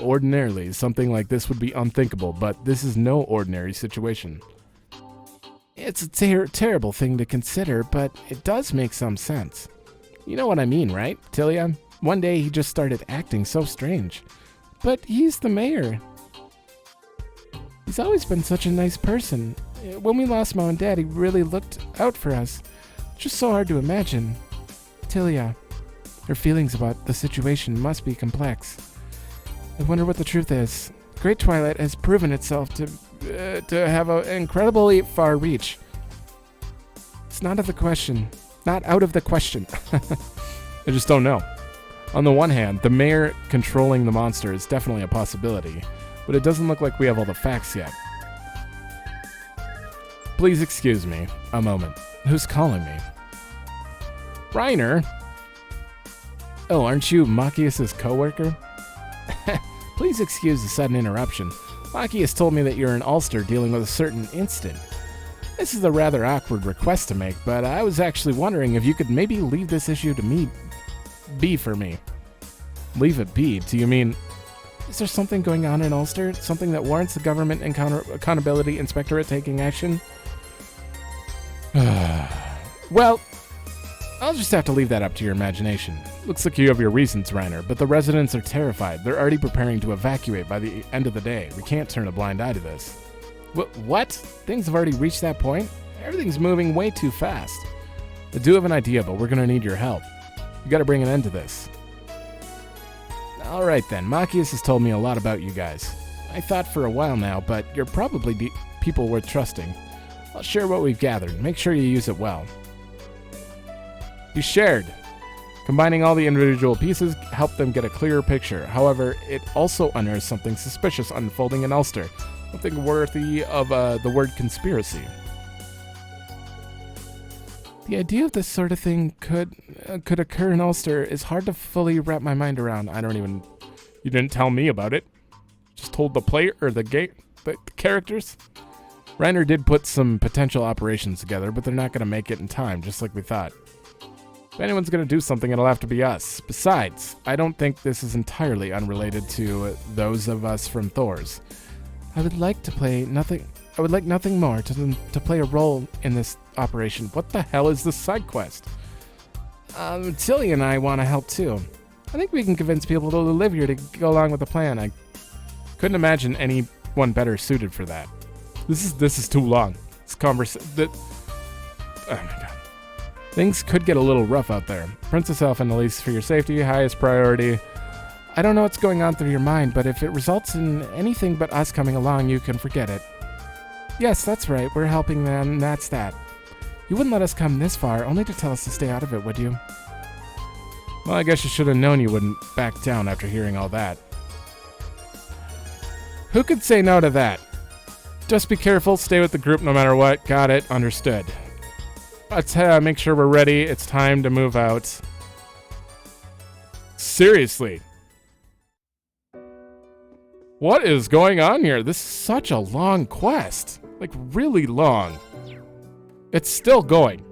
Ordinarily, something like this would be unthinkable, but this is no ordinary situation. It's a terrible thing to consider, but it does make some sense. You know what I mean, right, Tilia? One day he just started acting so strange. But he's the mayor. He's always been such a nice person. When we lost Mom and Dad, he really looked out for us. Just so hard to imagine. Tilia, her feelings about the situation must be complex. I wonder what the truth is. Great Twilight has proven itself to have an incredibly far reach. It's not out of the question. Not out of the question. I just don't know. On the one hand, the mayor controlling the monster is definitely a possibility, but it doesn't look like we have all the facts yet. Please excuse me a moment. Who's calling me? Reiner? Oh, aren't you Machias's co-worker? Please excuse the sudden interruption. Machias told me that you're in Ulster dealing with a certain incident. This is a rather awkward request to make, but I was actually wondering if you could maybe leave this issue to me be for me. Leave it be? Do you mean... Is there something going on in Ulster? Something that warrants the Government Accountability Inspectorate taking action? Well, I'll just have to leave that up to your imagination. Looks like you have your reasons, Reiner, but the residents are terrified. They're already preparing to evacuate by the end of the day. We can't turn a blind eye to this. What? Things have already reached that point? Everything's moving way too fast. I do have an idea, but we're gonna need your help. You gotta bring an end to this. Alright then, Machias has told me a lot about you guys. I thought for a while now, but you're probably people worth trusting. I'll share what we've gathered. Make sure you use it well. You shared. Combining all the individual pieces helped them get a clearer picture. However, it also unearthed something suspicious unfolding in Ulster. Something worthy of the word conspiracy. The idea of this sort of thing could occur in Ulster is hard to fully wrap my mind around. You didn't tell me about it. Just told the player or the characters. Reiner did put some potential operations together, but they're not going to make it in time, just like we thought. If anyone's going to do something, it'll have to be us. Besides, I don't think this is entirely unrelated to those of us from Thor's. I would like nothing more to play a role in this operation. What the hell is this side quest? Tilly and I want to help too. I think we can convince people to live here to go along with the plan. I couldn't imagine anyone better suited for that. This is too long. This conversation. Oh my god. Things could get a little rough out there. Princess Elfin, at least for your safety, highest priority. I don't know what's going on through your mind, but if it results in anything but us coming along, you can forget it. Yes, that's right. We're helping them, that's that. You wouldn't let us come this far, only to tell us to stay out of it, would you? Well, I guess you should have known you wouldn't back down after hearing all that. Who could say no to that? Just be careful, stay with the group no matter what. Got it, understood. Let's make sure we're ready. It's time to move out. Seriously. What is going on here? This is such a long quest. Like, really long. It's still going.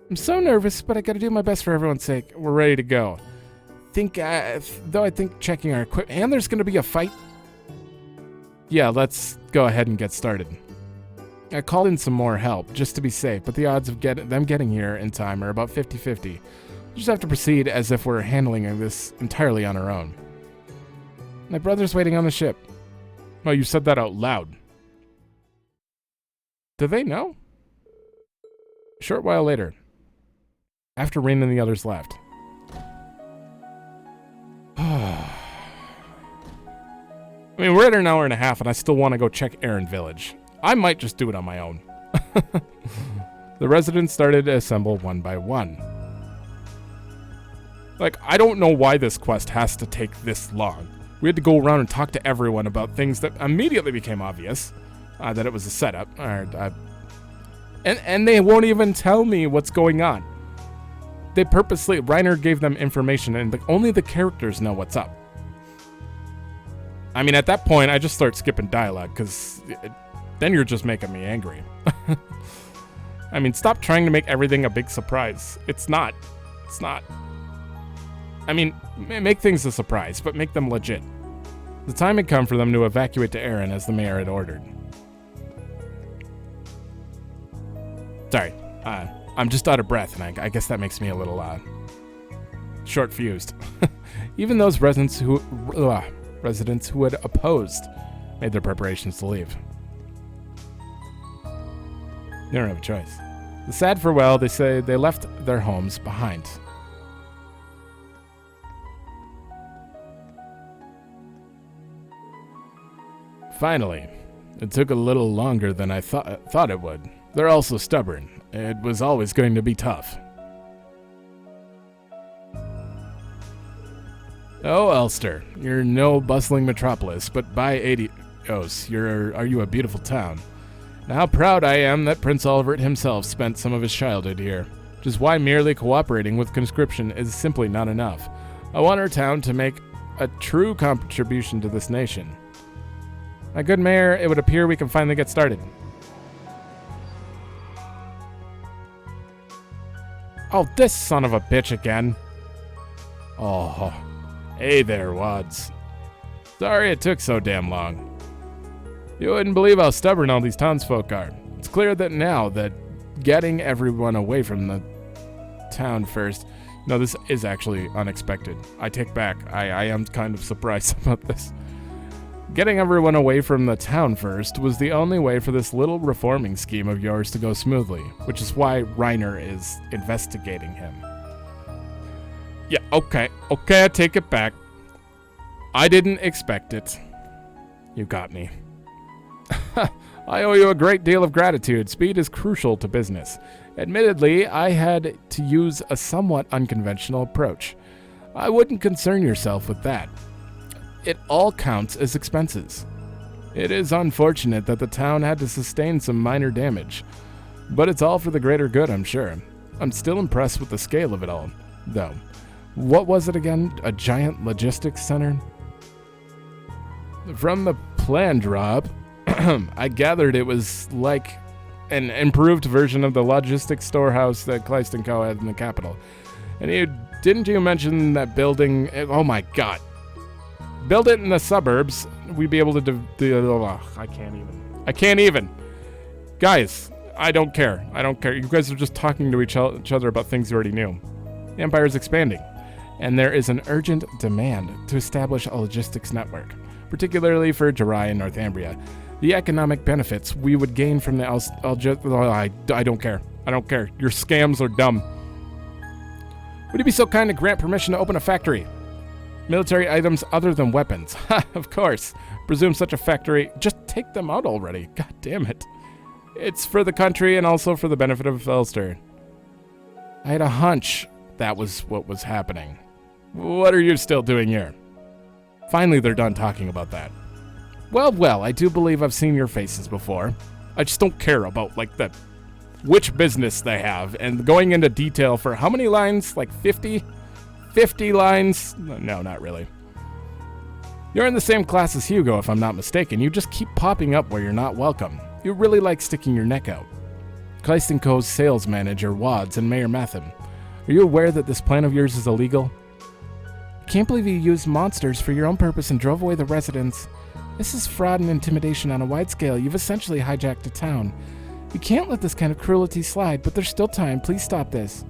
I'm so nervous, but I gotta do my best for everyone's sake. We're ready to go. I think checking our equipment... And there's gonna be a fight? Yeah, let's go ahead and get started. I called in some more help, just to be safe, but the odds of them getting here in time are about 50-50. We'll just have to proceed as if we're handling this entirely on our own. My brother's waiting on the ship. Oh, you said that out loud. Do they know? A short while later, after Rain and the others left. I mean, we're at an hour and a half, and I still want to go check Aaron Village. I might just do it on my own. The residents started to assemble one by one. Like, I don't know why this quest has to take this long. We had to go around and talk to everyone about things that immediately became obvious. That it was a setup. And they won't even tell me what's going on. They purposely... Reiner gave them information, and only the characters know what's up. I mean, at that point, I just start skipping dialogue, because... Then you're just making me angry. I mean, stop trying to make everything a big surprise. It's not. It's not. I mean, make things a surprise, but make them legit. The time had come for them to evacuate to Aaron as the mayor had ordered. Sorry, I'm just out of breath, and I guess that makes me a little, short-fused. Even those residents who had opposed made their preparations to leave. They don't have a choice. The sad farewell, they say they left their homes behind. Finally, it took a little longer than I thought it would. They're also stubborn. It was always going to be tough. Oh, Ulster, you're no bustling metropolis, but by Adios, are you a beautiful town. Now, how proud I am that Prince Olivert himself spent some of his childhood here, which is why merely cooperating with conscription is simply not enough. I want our town to make a true contribution to this nation. My good mayor, it would appear we can finally get started. Oh, this son of a bitch again. Oh, hey there, Wads. Sorry it took so damn long. You wouldn't believe how stubborn all these townsfolk are. It's clear that now that getting everyone away from the town first... No, this is actually unexpected. I take back. I am kind of surprised about this. Getting everyone away from the town first was the only way for this little reforming scheme of yours to go smoothly, which is why Reiner is investigating him. Yeah, okay, I take it back. I didn't expect it. You got me. I owe you a great deal of gratitude. Speed is crucial to business. Admittedly, I had to use a somewhat unconventional approach. I wouldn't concern yourself with that. It all counts as expenses. It is unfortunate that the town had to sustain some minor damage, but it's all for the greater good, I'm sure. I'm still impressed with the scale of it all, though. What was it again? A giant logistics center? From the plan drop, I gathered it was like an improved version of the logistics storehouse that Kleist & Co. had in the capital. And didn't you mention that building? Oh my god. Build it in the suburbs, we'd be able to I can't even. Guys, I don't care. You guys are just talking to each other about things you already knew. The Empire is expanding, and there is an urgent demand to establish a logistics network, particularly for Jirai and Northumbria. The economic benefits we would gain from the I don't care. Your scams are dumb. Would you be so kind to grant permission to open a factory? Military items other than weapons. Ha, of course. Presume such a factory. Just take them out already. God damn it. It's for the country and also for the benefit of Ulster. I had a hunch that was what was happening. What are you still doing here? Finally, they're done talking about that. Well, I do believe I've seen your faces before. I just don't care about, which business they have, and going into detail for how many lines? 50? 50 lines? No, not really. You're in the same class as Hugo, if I'm not mistaken. You just keep popping up where you're not welcome. You really like sticking your neck out. Kleist & Co.'s sales manager, Wads, and Mayor Matham. Are you aware that this plan of yours is illegal? I can't believe you used monsters for your own purpose and drove away the residents. This is fraud and intimidation on a wide scale. You've essentially hijacked a town. You can't let this kind of cruelty slide, but there's still time. Please stop this.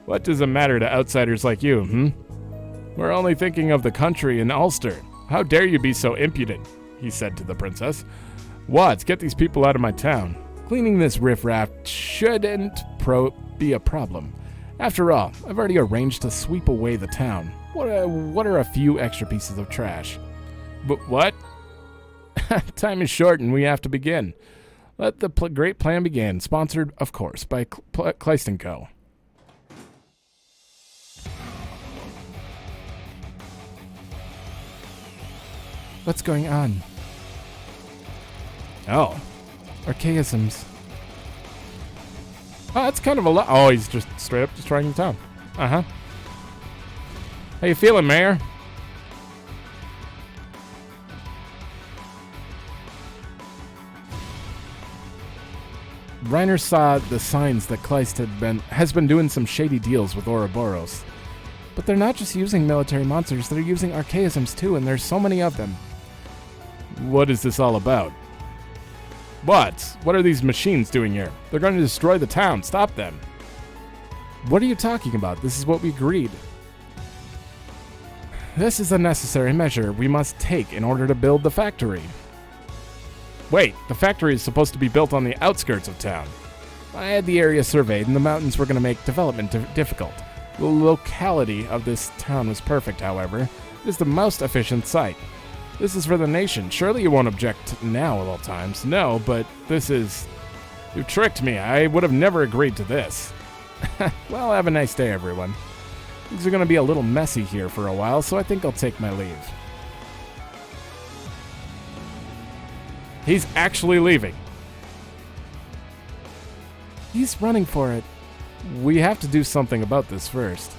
What does it matter to outsiders like you, We're only thinking of the country and Ulster. How dare you be so impudent, he said to the princess. Wads, get these people out of my town. Cleaning this riffraff shouldn't be a problem. After all, I've already arranged to sweep away the town. What are a few extra pieces of trash? But what? Time is short and we have to begin. Let the great plan begin. Sponsored, of course, by Kleist & Co. What's going on? Oh. Archaisms. Oh, that's kind of a lot. Oh, he's just straight up destroying the town. Uh-huh. How you feeling, Mayor? Reiner saw the signs that Kleist has been doing some shady deals with Ouroboros. But they're not just using military monsters, they're using archaisms too, and there's so many of them. What is this all about? What are these machines doing here? They're going to destroy the town. Stop them. What are you talking about? This is what we agreed. This is a necessary measure we must take in order to build the factory. Wait, the factory is supposed to be built on the outskirts of town. I had the area surveyed, and the mountains were going to make development difficult. The locality of this town was perfect, however. It is the most efficient site. This is for the nation. Surely you won't object now at all times. No, but this is... You tricked me. I would have never agreed to this. Well, have a nice day, everyone. Things are going to be a little messy here for a while, so I think I'll take my leave. He's actually leaving. He's running for it. We have to do something about this first.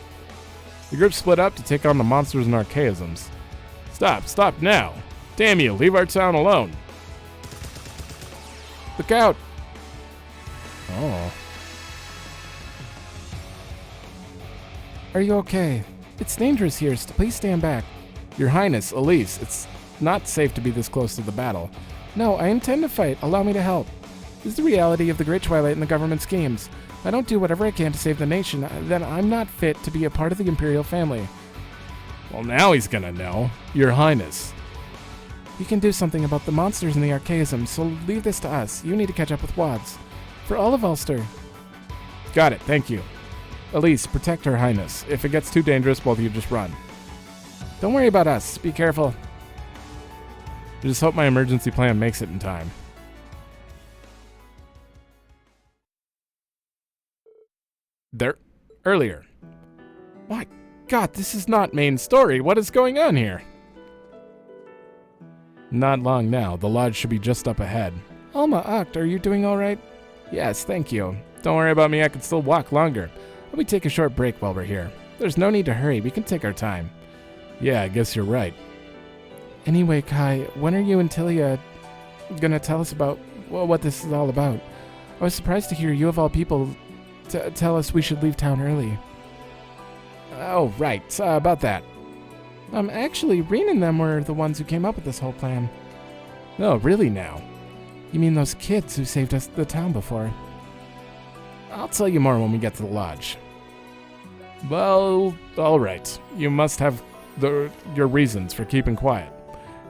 The group split up to take on the monsters and archaisms. Stop now. Damn you, leave our town alone. Look out. Oh. Are you okay? It's dangerous here, so please stand back. Your Highness, Elise, it's not safe to be this close to the battle. No, I intend to fight. Allow me to help. This is the reality of the Great Twilight and the government schemes. If I don't do whatever I can to save the nation, then I'm not fit to be a part of the Imperial family. Well, now he's gonna know. Your Highness. We can do something about the monsters in the archaism, so leave this to us. You need to catch up with Wads. For all of Ulster. Got it, thank you. Elise, protect Her Highness. If it gets too dangerous, both of you just run. Don't worry about us. Be careful. I just hope my emergency plan makes it in time. There. Earlier. My God, this is not main story. What is going on here? Not long now. The lodge should be just up ahead. Alma Oct, are you doing all right? Yes, thank you. Don't worry about me. I can still walk longer. Let me take a short break while we're here. There's no need to hurry. We can take our time. Yeah, I guess you're right. Anyway, Kai, when are you and Tilia gonna tell us about what this is all about? I was surprised to hear you of all people tell us we should leave town early. Oh, right. About that. Actually, Reen and them were the ones who came up with this whole plan. Oh, really now? You mean those kids who saved us the town before? I'll tell you more when we get to the lodge. Well, alright. You must have your reasons for keeping quiet.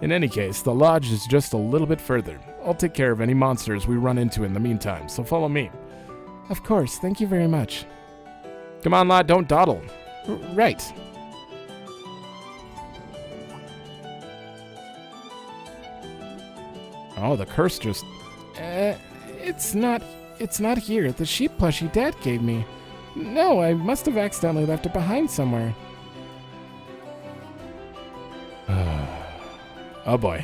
In any case, the lodge is just a little bit further. I'll take care of any monsters we run into in the meantime, so follow me. Of course, thank you very much. Come on, lad, don't dawdle. Right. Oh, the curse just... It's not here. The sheep plushie Dad gave me. No, I must have accidentally left it behind somewhere. Oh boy.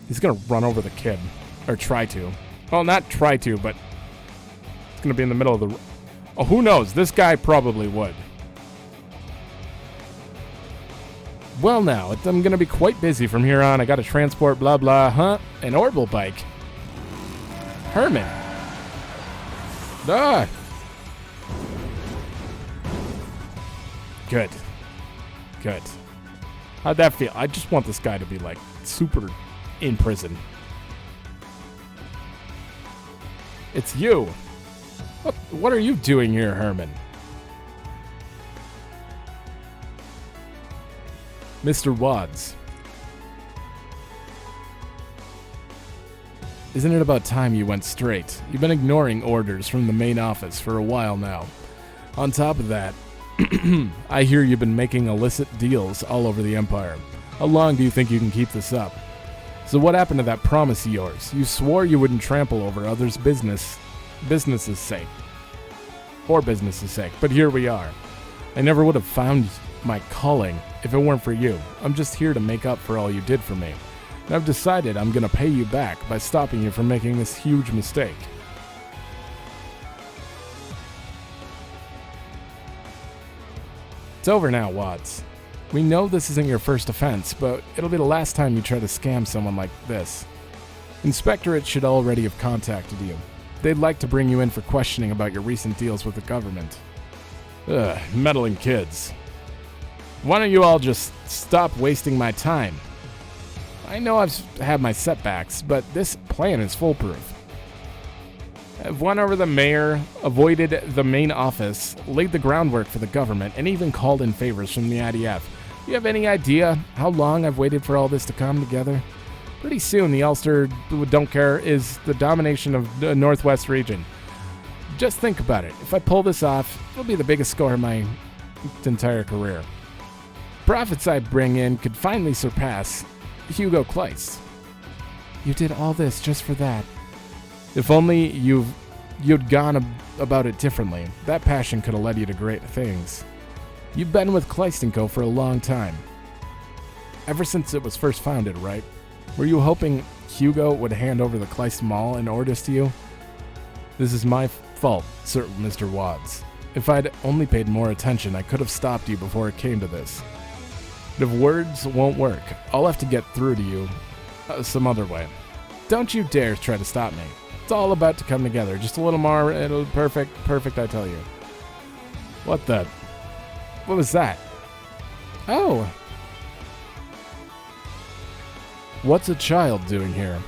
He's gonna run over the kid. Or try to. Well, not try to, but... It's gonna be in the middle of the... Oh, who knows? This guy probably would. Well now, I'm gonna be quite busy from here on. I gotta transport blah blah, huh? An orbital bike. Herman. Ah! Good. Good. How'd that feel? I just want this guy to be, like, super in prison. It's you. What are you doing here, Herman? Mr. Wads. Isn't it about time you went straight? You've been ignoring orders from the main office for a while now. On top of that, I hear you've been making illicit deals all over the Empire. How long do you think you can keep this up? So what happened to that promise of yours? You swore you wouldn't trample over others' business's sake. For business's sake, but here we are. I never would have found my calling if it weren't for you. I'm just here to make up for all you did for me. And I've decided I'm gonna pay you back by stopping you from making this huge mistake. It's over now, Wads. We know this isn't your first offense, but it'll be the last time you try to scam someone like this. Inspectorate should already have contacted you. They'd like to bring you in for questioning about your recent deals with the government. Ugh, meddling kids. Why don't you all just stop wasting my time? I know I've had my setbacks, but this plan is foolproof. I've won over the mayor, avoided the main office, laid the groundwork for the government, and even called in favors from the IDF. Do you have any idea how long I've waited for all this to come together? Pretty soon, the Ulster don't care is the domination of the Northwest region. Just think about it. If I pull this off, it'll be the biggest score of my entire career. Profits I bring in could finally surpass Hugo Kleist. You did all this just for that. If only you'd gone about it differently, that passion could have led you to great things. You've been with Kleist & Co. for a long time. Ever since it was first founded, right? Were you hoping Hugo would hand over the Kleist Mall and orders to you? This is my fault, Sir Mr. Wads. If I'd only paid more attention, I could have stopped you before it came to this. But if words won't work, I'll have to get through to you some other way. Don't you dare try to stop me. It's all about to come together. Just a little more, it'll perfect, I tell you. What was that? Oh. What's a child doing here?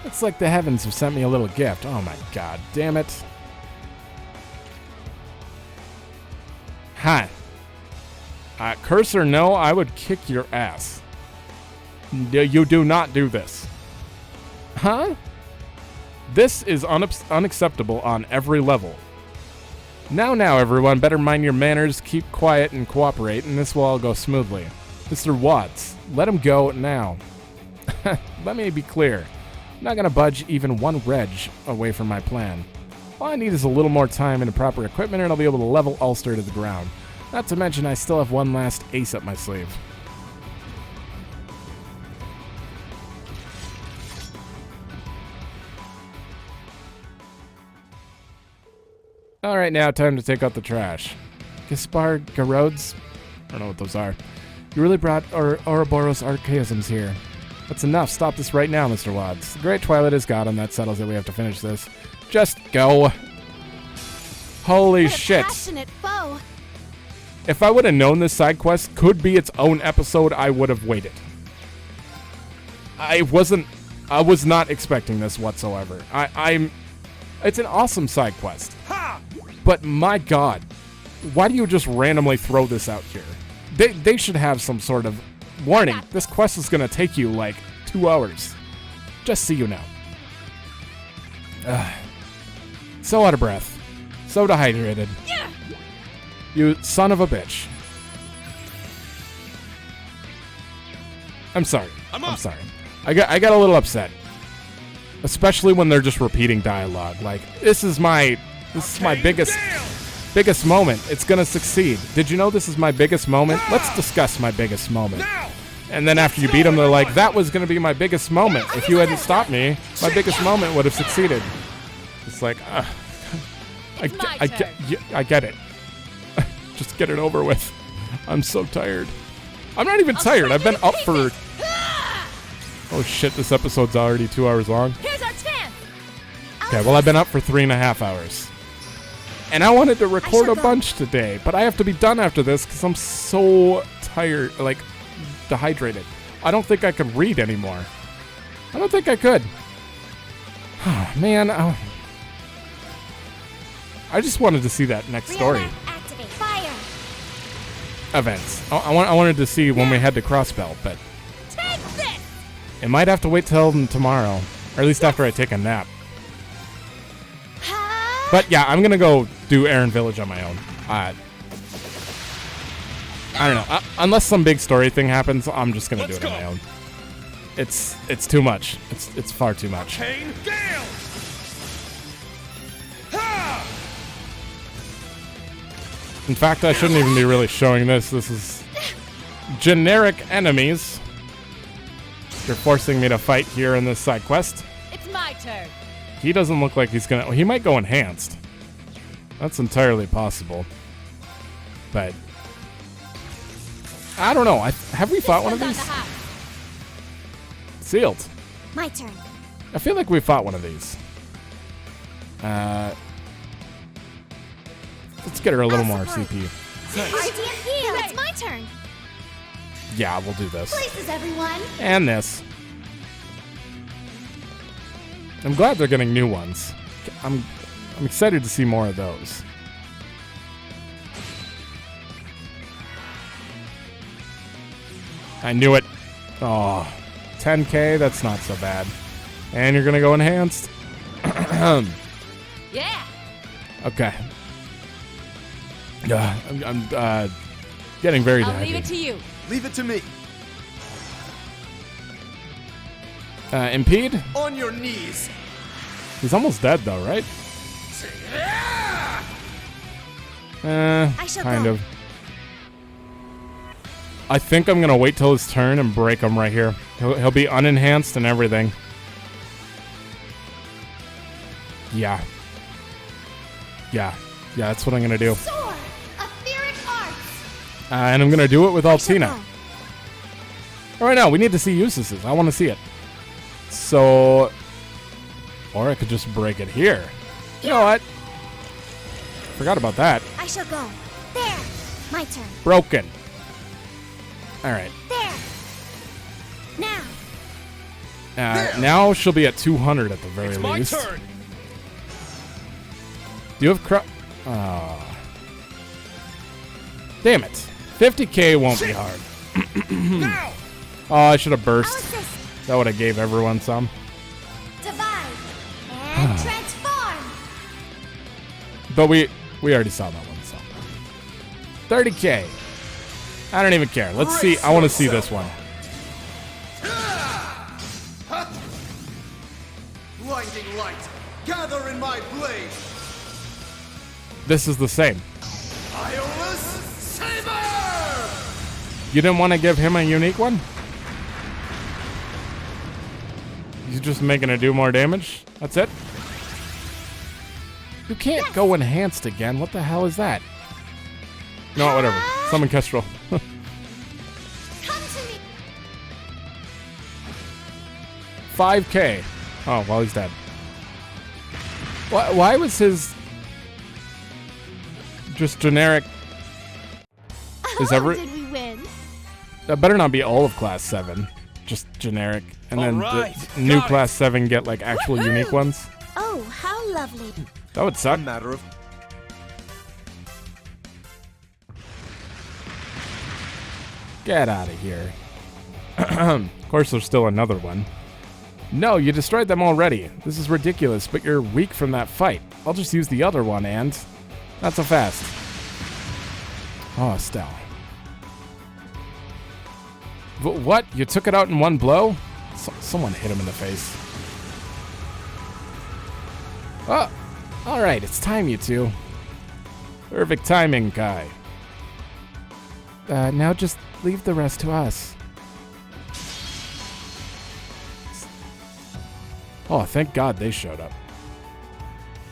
It's like the heavens have sent me a little gift. Oh my god, damn it. Hi. Curse or no, I would kick your ass. You do not do this. Huh? This is unacceptable on every level. Now, everyone, better mind your manners, keep quiet, and cooperate, and this will all go smoothly. Mr. Watts, let him go now. Let me be clear. I'm not going to budge even one reg away from my plan. All I need is a little more time and proper equipment, and I'll be able to level Ulster to the ground. Not to mention, I still have one last ace up my sleeve. All right, now time to take out the trash. Gaspar Garodes? I don't know what those are. You really brought Ouroboros archaisms here. That's enough. Stop this right now, Mr. Watts. The Great Twilight is gone, and that settles it. We have to finish this. Just go. Holy shit. Passionate foe. If I would have known this side quest could be its own episode, I would have waited. I was not expecting this whatsoever. It's an awesome side quest. But my god, why do you just randomly throw this out here? They should have some sort of warning. This quest is gonna take you like 2 hours. Just so you know. So out of breath. So dehydrated. You son of a bitch. I'm sorry. I'm sorry. I got a little upset. Especially when they're just repeating dialogue. Like, this is my biggest moment. It's gonna succeed. Did you know this is my biggest moment? Let's discuss my biggest moment. And then after you beat them, they're like, that was gonna be my biggest moment. If you hadn't stopped me, my biggest moment would have succeeded. It's like, I get it. Just get it over with. I'm so tired. I'm not even tired. I've been up for... Oh shit, this episode's already 2 hours long. Here's our chance. Okay, well, I've been up for 3.5 hours. And I wanted to record a bunch today, but I have to be done after this because I'm so tired, like, dehydrated. I don't think I can read anymore. I don't think I could. Man, I just wanted to see that next story. Activate fire. Events. I wanted to see when we head to Crossbelt, but Take this. it might have to wait till tomorrow, or at least after I take a nap. But yeah, I'm gonna go do Aaron Village on my own. I don't know. Unless some big story thing happens, I'm just gonna do it on my own. It's too much. It's far too much. Arcane Gale! Ha! In fact, I shouldn't even be really showing this. This is generic enemies. You're forcing me to fight here in this side quest. It's my turn. He doesn't look like he's gonna... He might go enhanced. That's entirely possible. But... I don't know. Have we fought one of these? Sealed. My turn. I feel like we fought one of these. Let's get her a little more CP. Radiant heal. It's my turn. Yeah, we'll do this. Places, everyone. And this. I'm glad they're getting new ones. I'm excited to see more of those. I knew it. Oh, 10k, that's not so bad. And you're gonna go enhanced. Yeah. Okay. I'm getting very I'll leave dehydrated. it to you. Leave it to me. Impede? On your knees. He's almost dead though, right? I shall kind go. of. I think I'm gonna wait till his turn and break him right here. He'll be unenhanced and everything. Yeah. Yeah, that's what I'm gonna do. Sword. Etheric arts. And I'm gonna do it with Altina. Go. All right, now we need to see uses. I want to see it. So, or I could just break it here. You know what? Forgot about that. I shall go. There. My turn. Broken. All right. There. Now. Now she'll be at 200 at the very It's my least. turn! Do you have damn it. 50K won't be hard. Now! Oh, I should have burst. I'll assist. That would have gave everyone some. Divide. And transform. But we already saw that one, so. 30K. I don't even care. Let's see. I want to see this one. Blinding light, gather in my blade. This is the same. Iola's Saber! You didn't want to give him a unique one? He's just making it do more damage? That's it? You can't go enhanced again. What the hell is that? No, whatever. Summon Kestrel. Come to me. 5K. Oh, well, he's dead. Why was his just generic? Is Oh, did we win? That better not be all of Class 7. Just generic. And then Alright, the new got it. Class 7 get like actual unique ones. Oh, how lovely. That would A suck. matter of Get out of here. Of course, there's still another one. No, you destroyed them already. This is ridiculous, but you're weak from that fight. I'll just use the other one and... Not so fast. Oh, Estelle. What? You took it out in one blow? Someone hit him in the face. Oh! Alright, it's time, you two. Perfect timing, Kai. Now just leave the rest to us. Oh, thank God they showed up.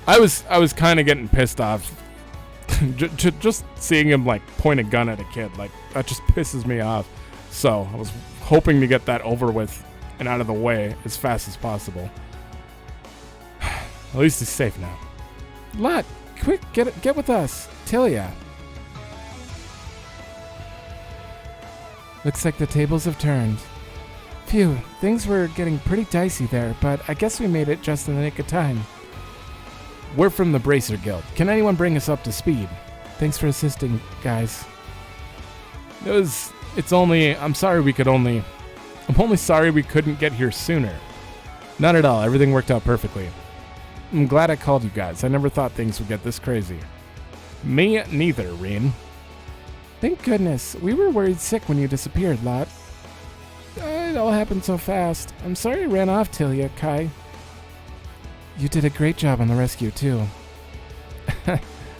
I was kind of getting pissed off. Just seeing him like point a gun at a kid, like that just pisses me off. So I was hoping to get that over with and out of the way as fast as possible. At least he's safe now. Lot, quick, get with us, Tilia. Looks like the tables have turned. Phew, things were getting pretty dicey there, but I guess we made it just in the nick of time. We're from the Bracer Guild. Can anyone bring us up to speed? Thanks for assisting, guys. I'm only sorry we couldn't get here sooner. Not at all, everything worked out perfectly. I'm glad I called you guys. I never thought things would get this crazy. Me neither, Reen. Thank goodness. We were worried sick when you disappeared, Lot. It all happened so fast. I'm sorry I ran off, Tilia, Kai. You did a great job on the rescue, too.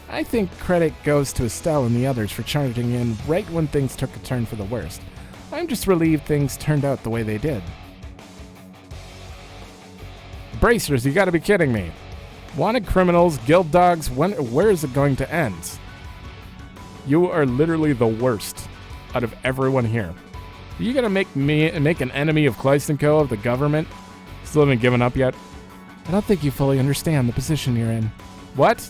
I think credit goes to Estelle and the others for charging in right when things took a turn for the worst. I'm just relieved things turned out the way they did. Bracers, you gotta be kidding me. Wanted criminals, guild dogs, where is it going to end? You are literally the worst out of everyone here. Are you gonna make an enemy of Kleist & Co. of the government? Still haven't given up yet? I don't think you fully understand the position you're in. What?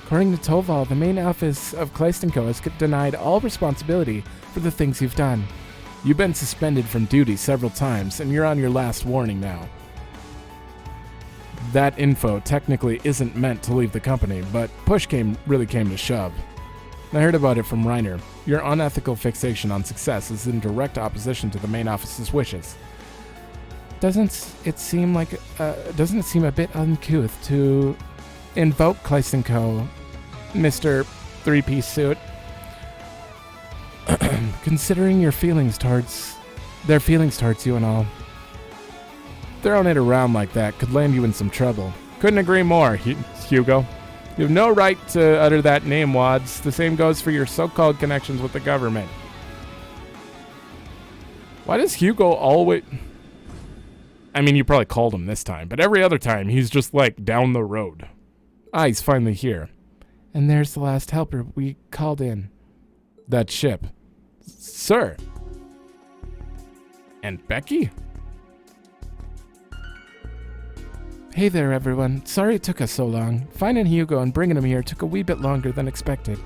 According to Toval, the main office of Kleist & Co. has denied all responsibility for the things you've done. You've been suspended from duty several times, and you're on your last warning now. That info technically isn't meant to leave the company, but push really came to shove. I heard about it from Reiner. Your unethical fixation on success is in direct opposition to the main office's wishes. Doesn't it seem a bit uncouth to invoke Kleist & Co., Mr. Three-Piece Suit? Considering their feelings towards you and all. Throwing it around like that could land you in some trouble. Couldn't agree more, Hugo. You have no right to utter that name, Wads. The same goes for your so-called connections with the government. Why does Hugo always... I mean, you probably called him this time, but every other time, he's just, like, down the road. Ah, he's finally here. And there's the last helper we called in. That ship. Sir. And Becky? Hey there, everyone. Sorry it took us so long. Finding Hugo and bringing him here took a wee bit longer than expected.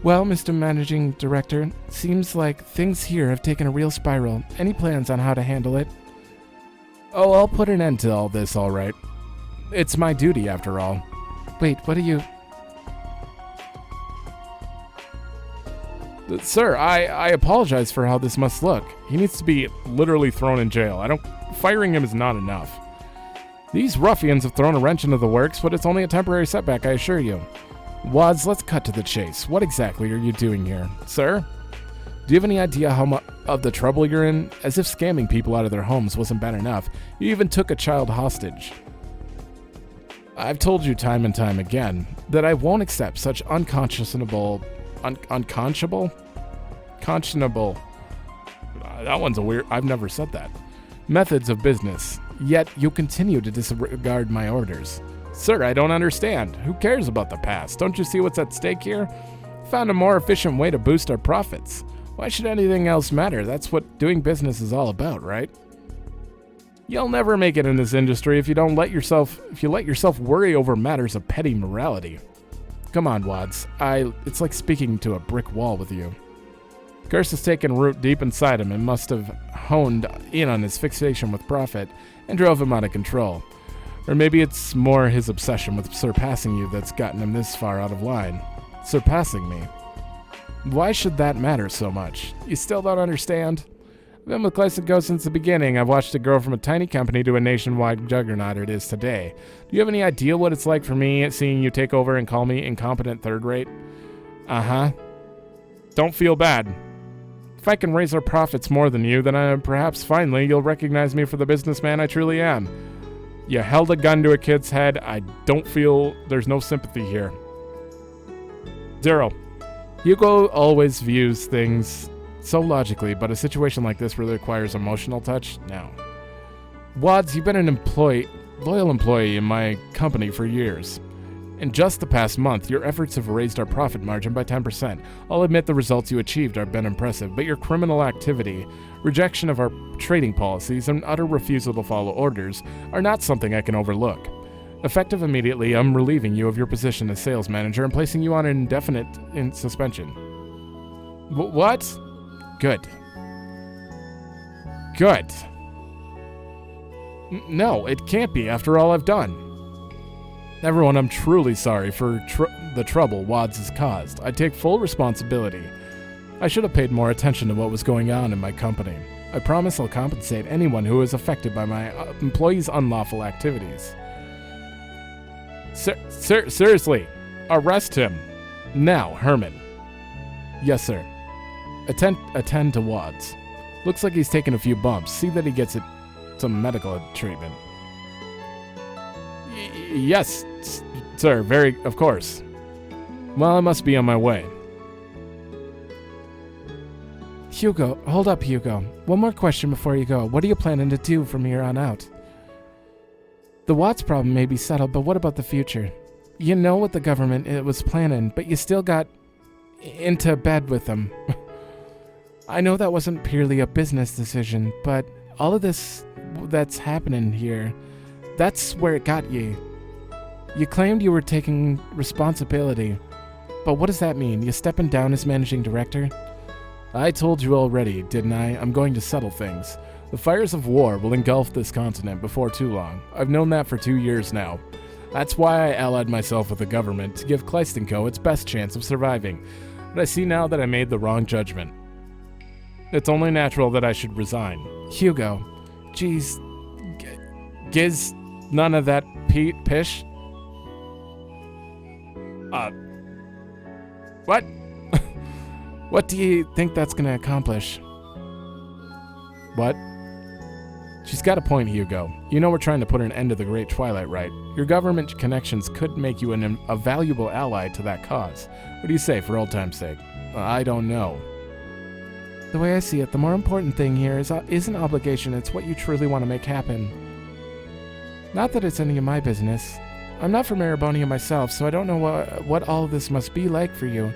Well, Mr. Managing Director, seems like things here have taken a real spiral. Any plans on how to handle it? Oh, I'll put an end to all this, all right. It's my duty, after all. Wait, what are you... Sir, I apologize for how this must look. He needs to be literally thrown in jail. Firing him is not enough. These ruffians have thrown a wrench into the works, but it's only a temporary setback, I assure you. Wads, let's cut to the chase. What exactly are you doing here? Sir? Do you have any idea how much of the trouble you're in? As if scamming people out of their homes wasn't bad enough, you even took a child hostage. I've told you time and time again that I won't accept such unconscionable... Unconscionable? Conscionable. That one's a weird... I've never said that. Methods of business. Yet you continue to disregard my orders. Sir, I don't understand. Who cares about the past? Don't you see what's at stake here? Found a more efficient way to boost our profits. Why should anything else matter? That's what doing business is all about, right? You'll never make it in this industry if you let yourself worry over matters of petty morality. Come on, Wads. It's like speaking to a brick wall with you. Curse has taken root deep inside him and must have honed in on his fixation with profit and drove him out of control. Or maybe it's more his obsession with surpassing you that's gotten him this far out of line. Surpassing me. Why should that matter so much? You still don't understand? I've been with Classic Go since the beginning. I've watched it grow from a tiny company to a nationwide juggernaut it is today. Do you have any idea what it's like for me seeing you take over and call me incompetent third rate? Uh-huh. Don't feel bad. If I can raise our profits more than you, then perhaps finally you'll recognize me for the businessman I truly am. You held a gun to a kid's head. I don't feel there's no sympathy here. 0. Hugo always views things so logically, but a situation like this really requires emotional touch? No. Wads, you've been an loyal employee in my company for years. In just the past month, your efforts have raised our profit margin by 10%. I'll admit the results you achieved have been impressive, but your criminal activity, rejection of our trading policies, and utter refusal to follow orders are not something I can overlook. Effective immediately, I'm relieving you of your position as sales manager and placing you on an indefinite suspension. What? Good. Good. No, it can't be after all I've done. Everyone, I'm truly sorry for the trouble Wads has caused. I take full responsibility. I should have paid more attention to what was going on in my company. I promise I'll compensate anyone who is affected by my employees' unlawful activities. Seriously, arrest him. Now, Herman. Yes, sir. Attend to Wads. Looks like he's taken a few bumps. See that he gets some medical treatment. Yes, sir, of course. Well, I must be on my way. Hugo, hold up, Hugo. One more question before you go. What are you planning to do from here on out? The Watts problem may be settled, but what about the future? You know what the government was planning, but you still got into bed with them. I know that wasn't purely a business decision, but all of this that's happening here, that's where it got you. You claimed you were taking responsibility, but what does that mean? You stepping down as managing director? I told you already, didn't I? I'm going to settle things. The fires of war will engulf this continent before too long. I've known that for 2 years now. That's why I allied myself with the government, to give Kleist & Co. its best chance of surviving. But I see now that I made the wrong judgment. It's only natural that I should resign. Hugo, geez, giz none of that pish? What? What do you think that's gonna accomplish? What? She's got a point, Hugo. You know we're trying to put an end to the Great Twilight, right? Your government connections could make you a valuable ally to that cause. What do you say, for old time's sake? I don't know. The way I see it, the more important thing here isn't obligation, it's what you truly want to make happen. Not that it's any of my business. I'm not from Erebonia myself, so I don't know what all of this must be like for you.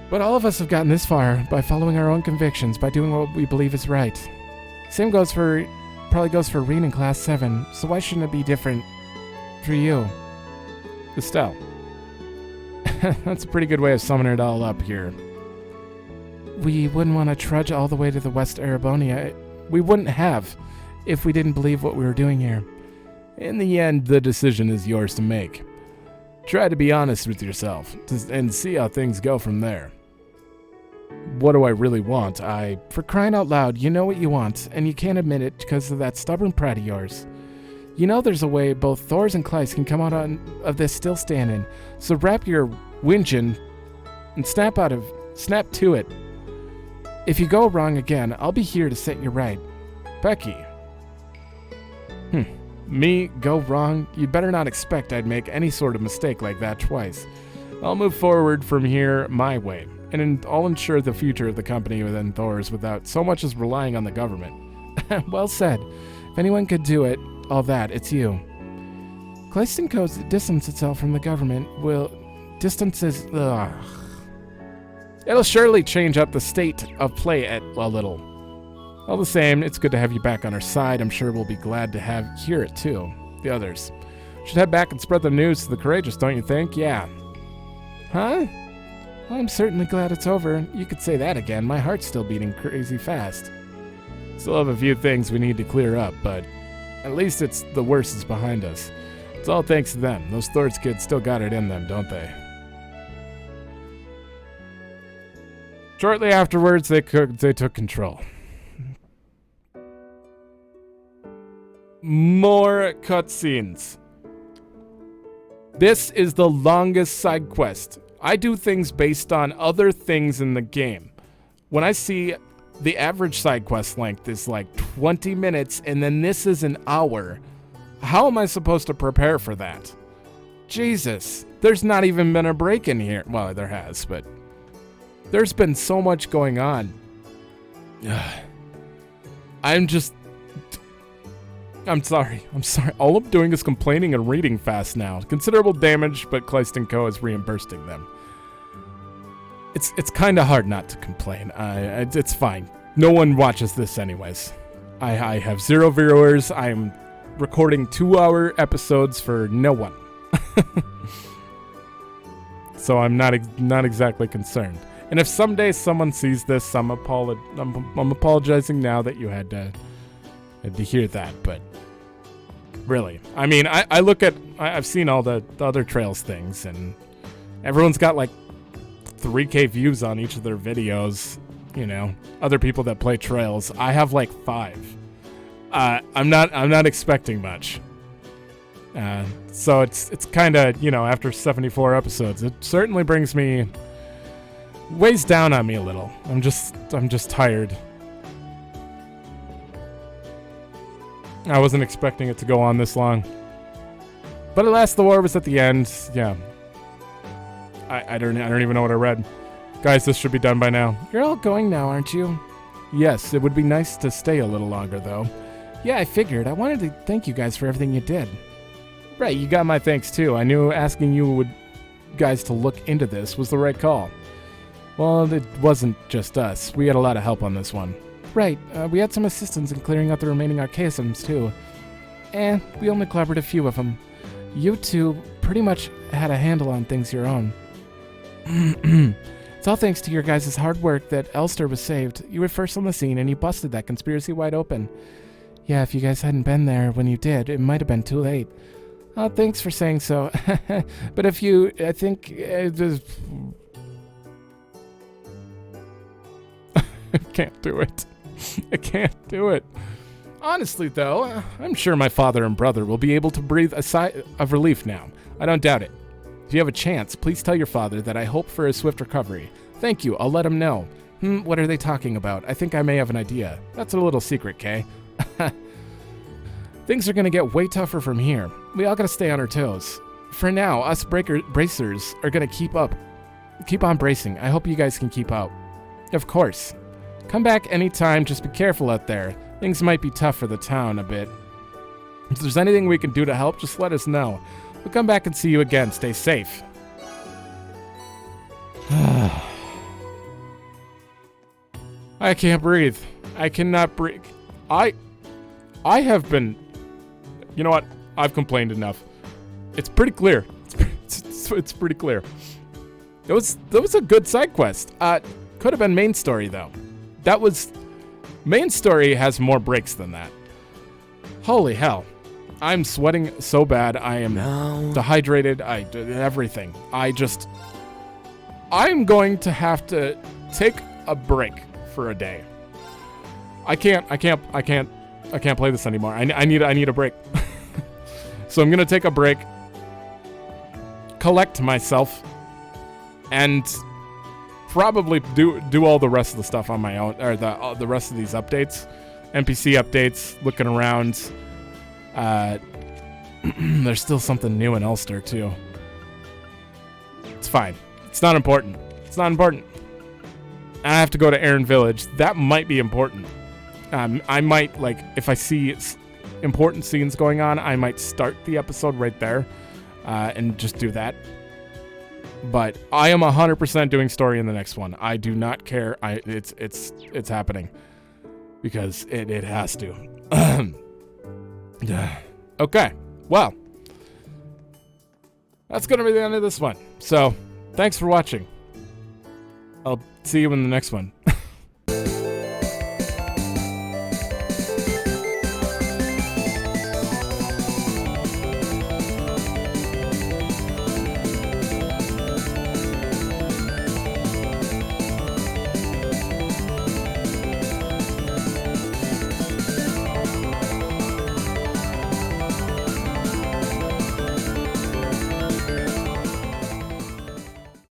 But all of us have gotten this far by following our own convictions, by doing what we believe is right. Same probably goes for Reen in Class 7, so why shouldn't it be different for you? Estelle. That's a pretty good way of summing it all up here. We wouldn't want to trudge all the way to the West Erebonia. We wouldn't have, if we didn't believe what we were doing here. In the end, the decision is yours to make. Try to be honest with yourself, and see how things go from there. What do I really want? For crying out loud, you know what you want, and you can't admit it because of that stubborn pride of yours. You know there's a way both Thors and Kleist can come out of this still standing, so wrap your whinging and snap to it. If you go wrong again, I'll be here to set you right. Becky. Me go wrong? You'd better not expect I'd make any sort of mistake like that twice. I'll move forward from here my way, and I'll ensure the future of the company within Thors without so much as relying on the government. Well said. If anyone could do it, all that, it's you. Kleist & Co's distance itself from the government distances. It'll surely change up the state of play a little. All the same, it's good to have you back on our side. I'm sure we'll be glad to hear it too. The others should head back and spread the news to the courageous, don't you think? Yeah. Huh? Well, I'm certainly glad it's over. You could say that again. My heart's still beating crazy fast. Still have a few things we need to clear up, but at least the worst is behind us. It's all thanks to them. Those Thors kids still got it in them, don't they? Shortly afterwards, they took control. More cutscenes. This is the longest side quest. I do things based on other things in the game. When I see the average side quest length is like 20 minutes and then this is an hour, how am I supposed to prepare for that? Jesus, there's not even been a break in here. Well, there has, but there's been so much going on. I'm sorry. All I'm doing is complaining and reading fast now. Considerable damage, but Kleist & Co. is reimbursing them. It's kind of hard not to complain. It's fine. No one watches this anyways. I have 0 viewers. I'm recording 2-hour episodes for no one. So I'm not exactly concerned. And if someday someone sees this, I'm apologizing now that you had to hear that, but really, I mean, I've seen all the other Trails things, and everyone's got like 3K views on each of their videos, you know, other people that play Trails. I have like 5. I'm not expecting much. So it's kind of, you know, after 74 episodes, it certainly weighs down on me a little. I'm just tired. I wasn't expecting it to go on this long. But alas, the war was at the end. Yeah. I don't even know what I read. Guys, this should be done by now. You're all going now, aren't you? Yes, it would be nice to stay a little longer, though. Yeah, I figured. I wanted to thank you guys for everything you did. Right, you got my thanks, too. I knew asking you guys to look into this was the right call. Well, it wasn't just us. We had a lot of help on this one. Right, we had some assistance in clearing out the remaining archaisms, too. We only clobbered a few of them. You two pretty much had a handle on things your own. It's all thanks to your guys' hard work that Elster was saved. You were first on the scene, and you busted that conspiracy wide open. Yeah, if you guys hadn't been there when you did, it might have been too late. Oh, thanks for saying so. But I think... I can't do it. I can't do it. Honestly, though, I'm sure my father and brother will be able to breathe a sigh of relief now. I don't doubt it. If you have a chance, please tell your father that I hope for a swift recovery. Thank you, I'll let him know. What are they talking about? I think I may have an idea. That's a little secret, Kay. Things are gonna get way tougher from here. We all gotta stay on our toes. For now, us bracers are gonna keep on bracing. I hope you guys can keep up. Of course. Come back anytime, just be careful out there. Things might be tough for the town a bit. If there's anything we can do to help, just let us know. We'll come back and see you again. Stay safe. I can't breathe. I cannot breathe. I have been... You know what? I've complained enough. It's pretty clear. It's pretty clear. That was a good side quest. Could have been main story, though. Main story has more breaks than that. Holy hell. I'm sweating so bad. I am dehydrated. Everything. I'm going to have to take a break for a day. I can't play this anymore. I need a break. So I'm gonna take a break, collect myself, and probably do all the rest of the stuff on my own, or the rest of these updates, NPC updates, looking around. There's still something new in Ulster too. It's fine. It's not important. It's not important. I have to go to Erin Village. That might be important. I might, like, if I see important scenes going on, I might start the episode right there and just do that. But I am 100% doing story in the next one. I do not care. It's happening because it has to. Okay. Well, that's going to be the end of this one. So, thanks for watching. I'll see you in the next one.